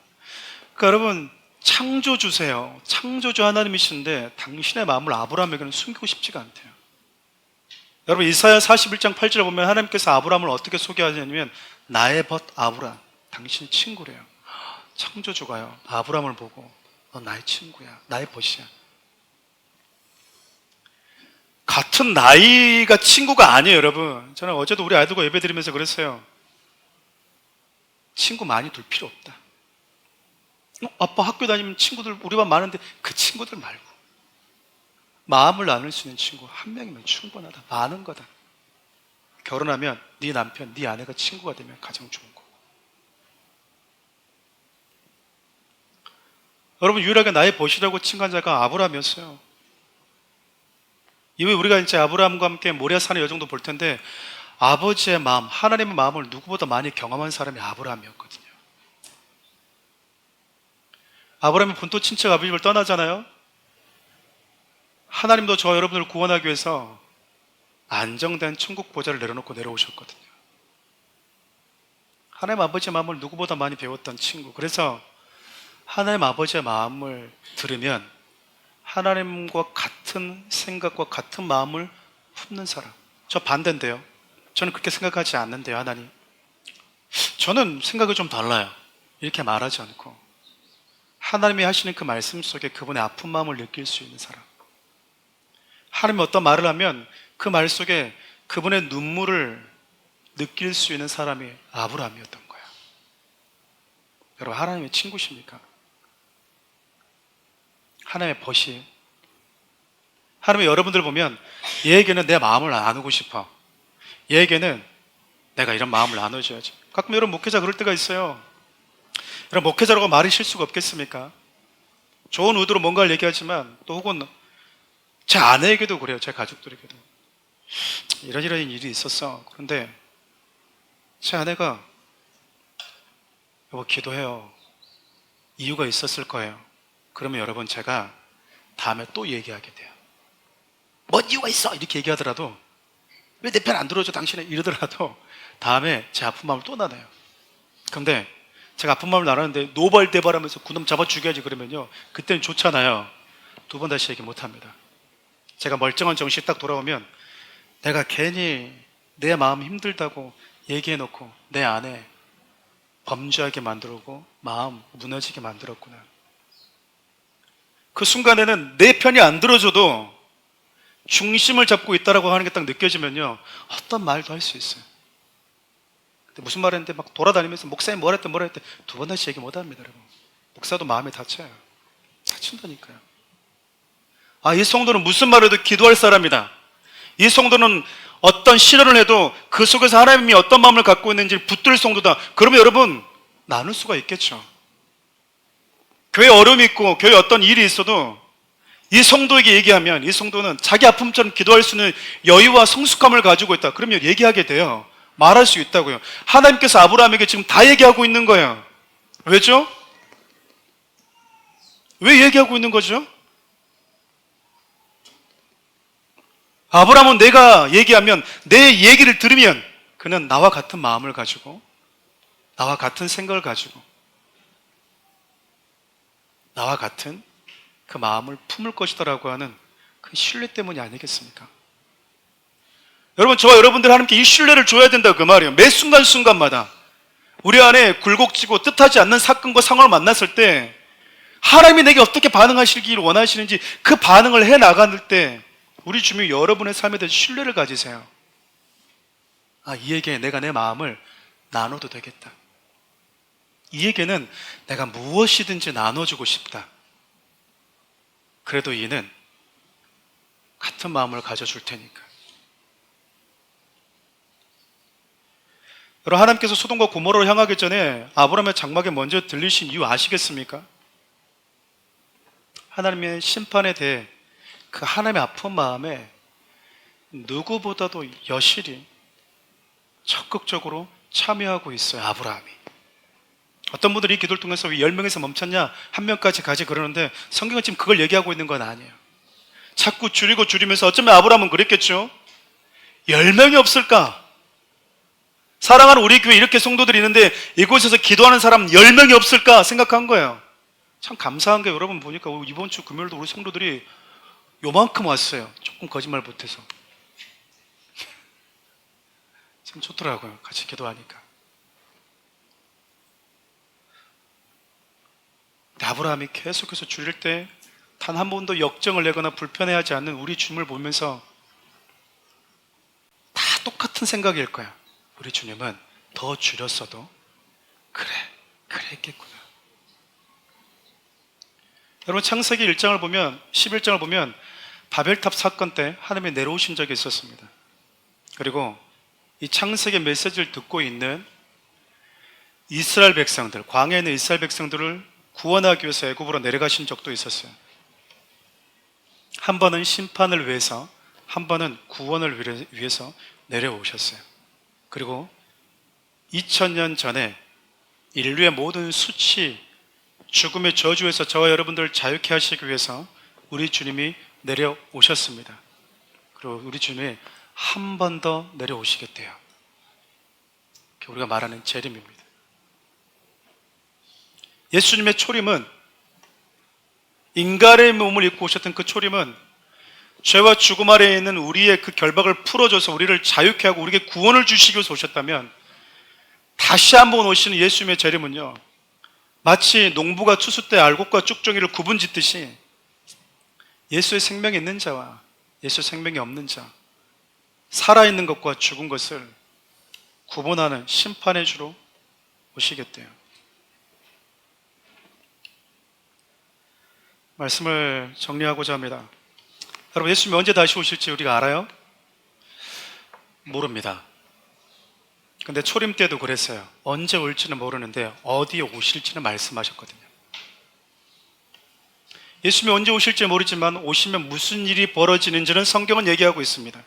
Speaker 1: 그러니까 여러분 창조주세요. 창조주 하나님이신데 당신의 마음을 아브라함에게는 숨기고 싶지가 않대요. 여러분 이사야 41장 8절에 보면 하나님께서 아브라함을 어떻게 소개하냐면 나의 벗 아브라함, 당신 친구래요. 창조주가요 아브라함을 보고 너 나의 친구야, 나의 벗이야. 같은 나이가 친구가 아니에요. 여러분 저는 어제도 우리 아이들과 예배 드리면서 그랬어요. 친구 많이 둘 필요 없다. 아빠 학교 다니면 친구들 우리 반 많은데 그 친구들 말고 마음을 나눌 수 있는 친구 한 명이면 충분하다. 많은 거다. 결혼하면 네 남편, 네 아내가 친구가 되면 가장 좋은 거. 여러분, 유일하게 나의 보시라고 칭한 자가 아브라함이었어요. 이후에 우리가 이제 아브라함과 함께 모리아산의 여정도 볼 텐데, 아버지의 마음, 하나님의 마음을 누구보다 많이 경험한 사람이 아브라함이었거든요. 아브라함이 본토 친척 아버지를 떠나잖아요. 하나님도 저 여러분을 구원하기 위해서 안정된 천국 보좌를 내려놓고 내려오셨거든요. 하나님 아버지의 마음을 누구보다 많이 배웠던 친구. 그래서 하나님 아버지의 마음을 들으면 하나님과 같은 생각과 같은 마음을 품는 사람. 저 반대인데요. 저는 그렇게 생각하지 않는데요. 하나님, 저는 생각이 좀 달라요. 이렇게 말하지 않고 하나님이 하시는 그 말씀 속에 그분의 아픈 마음을 느낄 수 있는 사람. 하나님이 어떤 말을 하면 그 말 속에 그분의 눈물을 느낄 수 있는 사람이 아브라함이었던 거야. 여러분, 하나님의 친구십니까? 하나님의 벗이. 하나님이 여러분들 보면 얘에게는 내 마음을 나누고 싶어. 얘에게는 내가 이런 마음을 나눠줘야지. 가끔 여러분 목회자 그럴 때가 있어요. 여러분, 목회자라고 말이 실수가 없겠습니까? 좋은 의도로 뭔가를 얘기하지만 또 혹은 제 아내에게도 그래요. 제 가족들에게도 이런 일이 있었어. 그런데 제 아내가 여보 기도해요. 이유가 있었을 거예요. 그러면 여러분, 제가 다음에 또 얘기하게 돼요. 뭔 이유가 있어? 이렇게 얘기하더라도, 왜 내 편 안 들어줘 당신은? 이러더라도 다음에 제 아픈 마음을 또 나눠요. 그런데 제가 아픈 마음을 나누는데 노발대발하면서 그놈 잡아 죽여야지 그러면요, 그때는 좋잖아요. 두 번 다시 얘기 못합니다. 제가 멀쩡한 정신이 딱 돌아오면 내가 괜히 내 마음 힘들다고 얘기해놓고 내 안에 범죄하게 만들고 마음 무너지게 만들었구나. 그 순간에는 내 편이 안 들어줘도 중심을 잡고 있다라고 하는 게 딱 느껴지면요, 어떤 말도 할 수 있어요. 근데 무슨 말 했는데 막 돌아다니면서 목사님 뭐라 했대 두 번 다시 얘기 못 합니다. 여러분, 목사도 마음이 다쳐요. 다친다니까요. 이 성도는 무슨 말을 해도 기도할 사람이다. 이 성도는 어떤 시련을 해도 그 속에서 하나님이 어떤 마음을 갖고 있는지 붙들 성도다. 그러면 여러분, 나눌 수가 있겠죠. 교회에 어려움이 있고 교회에 어떤 일이 있어도 이 성도에게 얘기하면 이 성도는 자기 아픔처럼 기도할 수 있는 여유와 성숙함을 가지고 있다. 그러면 얘기하게 돼요. 말할 수 있다고요. 하나님께서 아브라함에게 지금 다 얘기하고 있는 거예요. 왜죠? 왜 얘기하고 있는 거죠? 아브라함은 내가 얘기하면, 내 얘기를 들으면 그는 나와 같은 마음을 가지고 나와 같은 생각을 가지고 나와 같은 그 마음을 품을 것이다라고 하는 그 신뢰 때문이 아니겠습니까? 여러분, 저와 여러분들 하나님께 이 신뢰를 줘야 된다 그 말이에요. 매 순간순간마다 우리 안에 굴곡지고 뜻하지 않는 사건과 상황을 만났을 때 하나님이 내게 어떻게 반응하시기를 원하시는지 그 반응을 해나갈 때 우리 주님 여러분의 삶에 대해서 신뢰를 가지세요. 이에게 내가 내 마음을 나눠도 되겠다. 이에게는 내가 무엇이든지 나눠주고 싶다. 그래도 이는 같은 마음을 가져줄 테니까. 여러분, 하나님께서 소돔과 고모라를 향하기 전에 아브라함의 장막에 먼저 들리신 이유 아시겠습니까? 하나님의 심판에 대해 그 하나님의 아픈 마음에 누구보다도 여실히 적극적으로 참여하고 있어요. 아브라함이. 어떤 분들이 이 기도를 통해서 왜 10명에서 멈췄냐, 1명까지 가지 그러는데 성경은 지금 그걸 얘기하고 있는 건 아니에요. 자꾸 줄이면서 어쩌면 아브라함은 그랬겠죠. 10명이 없을까? 사랑하는 우리 교회 이렇게 성도들이 있는데 이곳에서 기도하는 사람 10명이 없을까 생각한 거예요. 참 감사한 게, 여러분 보니까 이번 주 금요일도 우리 성도들이 요만큼 왔어요. 조금 거짓말 못해서. 참 좋더라고요. 같이 기도하니까. 근데 아브라함이 계속해서 줄일 때 단 한 번도 역정을 내거나 불편해하지 않는 우리 주님을 보면서 다 똑같은 생각일 거야. 우리 주님은 더 줄였어도 그랬겠구나. 여러분, 창세기 1장을 보면, 11장을 보면 바벨탑 사건 때 하나님이 내려오신 적이 있었습니다. 그리고 이 창세기 메시지를 듣고 있는 이스라엘 백성들, 광야에 있는 이스라엘 백성들을 구원하기 위해서 애굽으로 내려가신 적도 있었어요. 한 번은 심판을 위해서, 한 번은 구원을 위해서 내려오셨어요. 그리고 2000년 전에 인류의 모든 수치, 죽음의 저주에서 저와 여러분들을 자유케 하시기 위해서 우리 주님이 내려오셨습니다. 그리고 우리 주님이 한 번 더 내려오시겠대요. 우리가 말하는 재림입니다. 예수님의 초림은, 인간의 몸을 입고 오셨던 그 초림은 죄와 죽음 아래에 있는 우리의 그 결박을 풀어줘서 우리를 자유케 하고 우리에게 구원을 주시기 위해서 오셨다면, 다시 한번 오시는 예수님의 재림은요, 마치 농부가 추수 때 알곡과 쭉정이를 구분 짓듯이 예수의 생명이 있는 자와 예수의 생명이 없는 자, 살아있는 것과 죽은 것을 구분하는 심판의 주로 오시겠대요. 말씀을 정리하고자 합니다. 여러분, 예수님이 언제 다시 오실지 우리가 알아요? 모릅니다. 근데 초림 때도 그랬어요. 언제 올지는 모르는데 어디에 오실지는 말씀하셨거든요. 예수님이 언제 오실지 모르지만 오시면 무슨 일이 벌어지는지는 성경은 얘기하고 있습니다.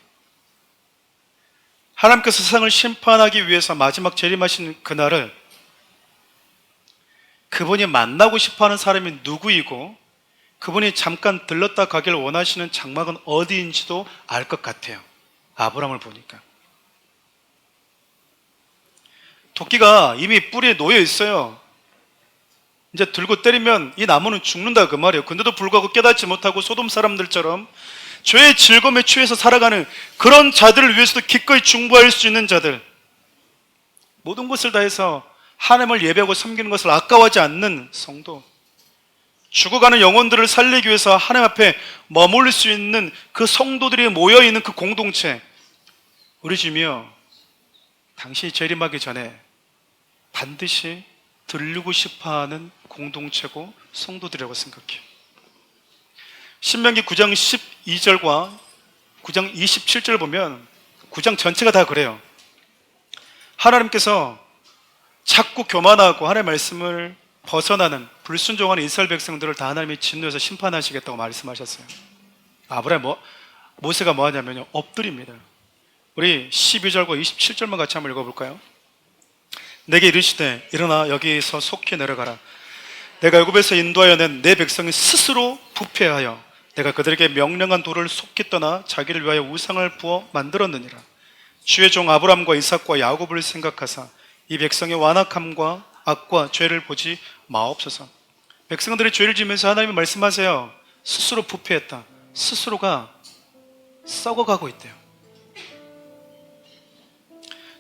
Speaker 1: 하나님께서 세상을 심판하기 위해서 마지막 재림하신 그날을 그분이 만나고 싶어하는 사람이 누구이고 그분이 잠깐 들렀다 가기를 원하시는 장막은 어디인지도 알 것 같아요. 아브라함을 보니까. 도끼가 이미 뿌리에 놓여 있어요. 이제 들고 때리면 이 나무는 죽는다 그 말이에요. 근데도 불구하고 깨닫지 못하고 소돔 사람들처럼 죄의 즐거움에 취해서 살아가는 그런 자들을 위해서도 기꺼이 중보할 수 있는 자들, 모든 것을 다해서 하나님을 예배하고 섬기는 것을 아까워하지 않는 성도, 죽어가는 영혼들을 살리기 위해서 하나님 앞에 머물 수 있는 그 성도들이 모여있는 그 공동체, 우리 주님이요, 당신이 재림하기 전에 반드시 들르고 싶어하는 공동체고 성도들이라고 생각해요. 신명기 9장 12절과 9장 27절 보면 9장 전체가 다 그래요. 하나님께서 자꾸 교만하고 하나님의 말씀을 벗어나는 불순종하는 이스라엘 백성들을 다 하나님이 진노해서 심판하시겠다고 말씀하셨어요. 모세가 뭐 하냐면요, 엎드립니다. 우리 12절과 27절만 같이 한번 읽어볼까요? 내게 이르시되 일어나 여기서 속히 내려가라. 내가 애굽에서 인도하여 낸 내 백성이 스스로 부패하여 내가 그들에게 명령한 도를 속히 떠나 자기를 위하여 우상을 부어 만들었느니라. 주의 종 아브람과 이삭과 야곱을 생각하사 이 백성의 완악함과 악과 죄를 보지 마옵소서. 백성들이 죄를 지으면서 하나님이 말씀하세요. 스스로 부패했다. 스스로가 썩어가고 있대요.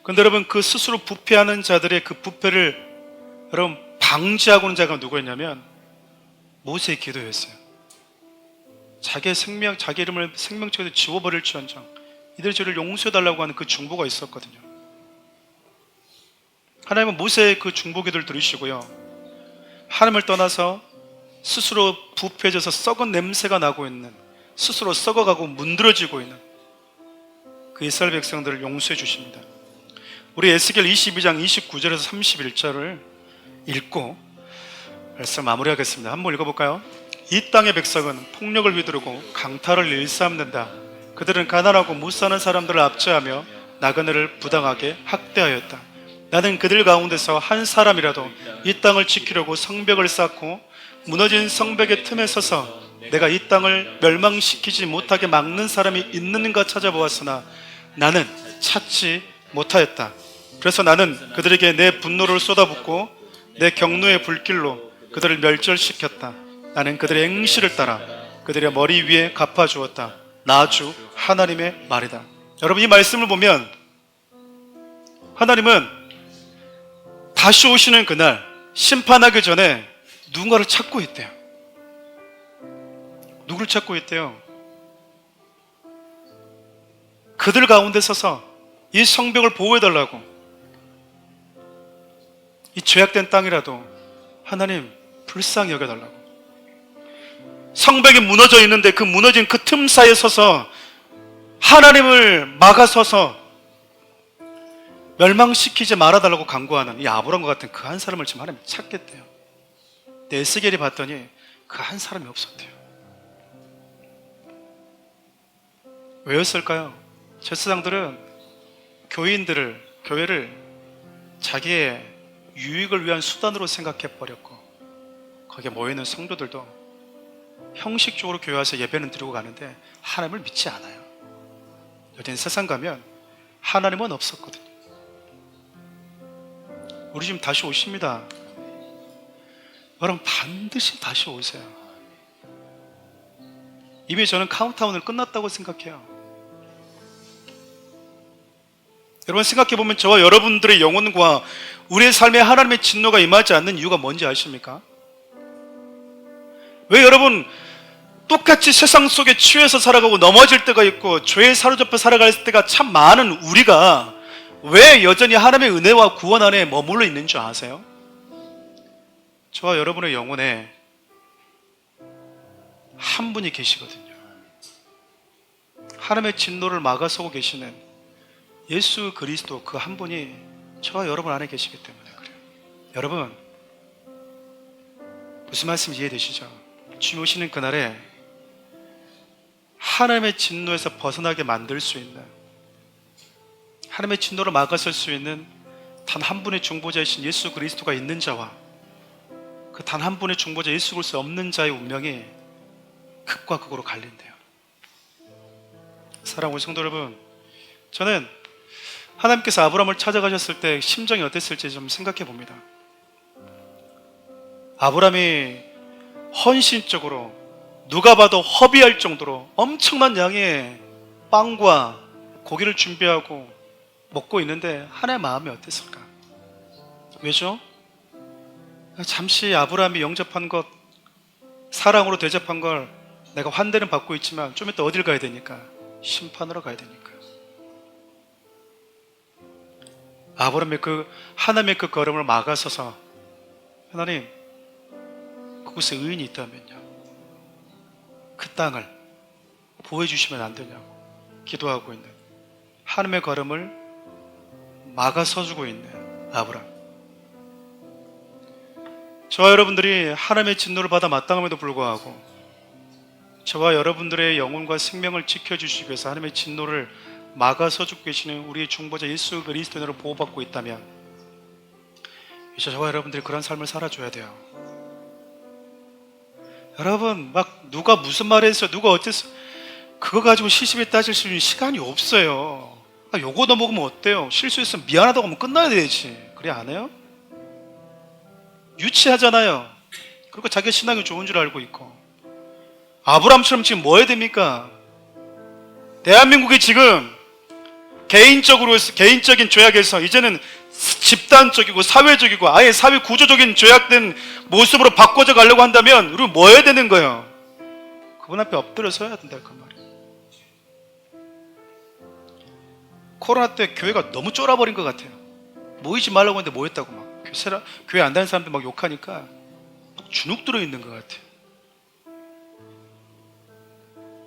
Speaker 1: 그런데 여러분, 그 스스로 부패하는 자들의 그 부패를 여러분 방지하고 있는 자가 누구였냐면 모세의 기도였어요. 자기 이름을 생명책에서 지워버릴지언정 이들의 죄를 용서해달라고 하는 그 중보가 있었거든요. 하나님은 모세의 그 중보 기도를 들으시고요, 하나님을 떠나서 스스로 부패해져서 썩은 냄새가 나고 있는, 스스로 썩어가고 문드러지고 있는 그 이스라엘 백성들을 용서해 주십니다. 우리 에스겔 22장 29절에서 31절을 읽고 말씀 마무리하겠습니다. 한번 읽어볼까요? 이 땅의 백성은 폭력을 휘두르고 강탈을 일삼는다. 그들은 가난하고 무사는 사람들을 압제하며 나그네를 부당하게 학대하였다. 나는 그들 가운데서 한 사람이라도 이 땅을 지키려고 성벽을 쌓고 무너진 성벽의 틈에 서서 내가 이 땅을 멸망시키지 못하게 막는 사람이 있는가 찾아보았으나 나는 찾지 못하였다. 그래서 나는 그들에게 내 분노를 쏟아붓고 내 경노의 불길로 그들을 멸절시켰다. 나는 그들의 행실을 따라 그들의 머리 위에 갚아주었다. 나 주 하나님의 말이다. 여러분, 이 말씀을 보면 하나님은 다시 오시는 그날 심판하기 전에 누군가를 찾고 있대요. 누구를 찾고 있대요? 그들 가운데 서서 이 성벽을 보호해달라고, 이 죄악된 땅이라도 하나님 불쌍히 여겨달라고, 성벽이 무너져 있는데 그 무너진 그 틈 사이에 서서 하나님을 막아서서 멸망시키지 말아달라고 간구하는 이 아브람과 같은 그 한 사람을 지금 하나님이 찾겠대요. 근데 에스겔이 봤더니 그 한 사람이 없었대요. 왜였을까요? 제사장들은 교회를 자기의 유익을 위한 수단으로 생각해버렸고, 거기에 모여있는 성도들도 형식적으로 교회 와서 예배는 드리고 가는데 하나님을 믿지 않아요. 요즘 세상 가면 하나님은 없었거든요. 우리 지금 다시 오십니다. 여러분 반드시 다시 오세요. 이미 저는 카운트다운을 끝났다고 생각해요. 여러분 생각해보면 저와 여러분들의 영혼과 우리의 삶에 하나님의 진노가 임하지 않는 이유가 뭔지 아십니까? 왜 여러분 똑같이 세상 속에 취해서 살아가고 넘어질 때가 있고 죄에 사로잡혀 살아갈 때가 참 많은 우리가 왜 여전히 하나님의 은혜와 구원 안에 머물러 있는 줄 아세요? 저와 여러분의 영혼에 한 분이 계시거든요. 하나님의 진노를 막아서고 계시는 예수 그리스도 그 한 분이 저와 여러분 안에 계시기 때문에 그래요. 여러분 무슨 말씀 이해되시죠? 주님 오시는 그날에 하나님의 진노에서 벗어나게 만들 수 있는, 하나님의 진노를 막아설 수 있는 단 한 분의 중보자이신 예수 그리스도가 있는 자와 그 단 한 분의 중보자 예수 그리스도 없는 자의 운명이 극과 극으로 갈린대요. 사랑하는 성도 여러분, 저는 하나님께서 아브라함을 찾아가셨을 때 심정이 어땠을지 좀 생각해 봅니다. 아브라함이 헌신적으로 누가 봐도 허비할 정도로 엄청난 양의 빵과 고기를 준비하고 먹고 있는데 하나님의 마음이 어땠을까? 왜죠? 잠시 아브라함이 영접한 것, 사랑으로 대접한 걸 내가 환대는 받고 있지만 좀 이따 어딜 가야 되니까? 심판으로 가야 되니까. 아브라함의 하나님의 그 걸음을 막아서서 하나님 그곳에 의인이 있다면요 그 땅을 보호해 주시면 안 되냐고 기도하고 있는 하나님의 걸음을 막아서주고 있는 아브라함. 저와 여러분들이 하나님의 진노를 받아 마땅함에도 불구하고 저와 여러분들의 영혼과 생명을 지켜주시기 위해서 하나님의 진노를 막아서주고 계시는 우리의 중보자 예수 그리스도로 보호받고 있다면 이제 저와 여러분들이 그런 삶을 살아줘야 돼요. 여러분 막 누가 무슨 말 했어 누가 어땠어 그거 가지고 시시비 따질 수 있는 시간이 없어요. 요거 넘어가면 어때요? 실수했으면 미안하다고 하면 끝나야 되지. 그래 안 해요? 유치하잖아요. 그리고 자기 신앙이 좋은 줄 알고 있고. 아브라함처럼 지금 뭐 해야 됩니까? 대한민국이 지금 개인적인 죄악에서 이제는 집단적이고 사회적이고 아예 사회 구조적인 죄악된 모습으로 바꿔져 가려고 한다면 우리 뭐 해야 되는 거예요? 그분 앞에 엎드려 서야 된다 그 말이에요. 코로나 때 교회가 너무 쫄아버린 것 같아요. 모이지 말라고 했는데 모였다고 막 교회 안 다니는 사람들 막 욕하니까 막 주눅 들어 있는 것 같아요.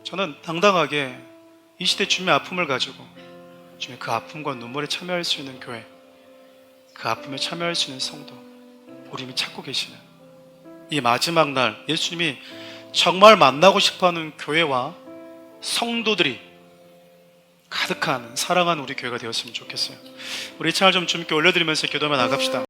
Speaker 1: 저는 당당하게 이 시대 주님의 아픔을 가지고 주님의 그 아픔과 눈물에 참여할 수 있는 교회, 그 아픔에 참여할 수 있는 성도, 우리 이미 찾고 계시는 이 마지막 날 예수님이 정말 만나고 싶어하는 교회와 성도들이 가득한 사랑하는 우리 교회가 되었으면 좋겠어요. 우리 찬양 좀 주님께 올려드리면서 기도하며 나갑시다.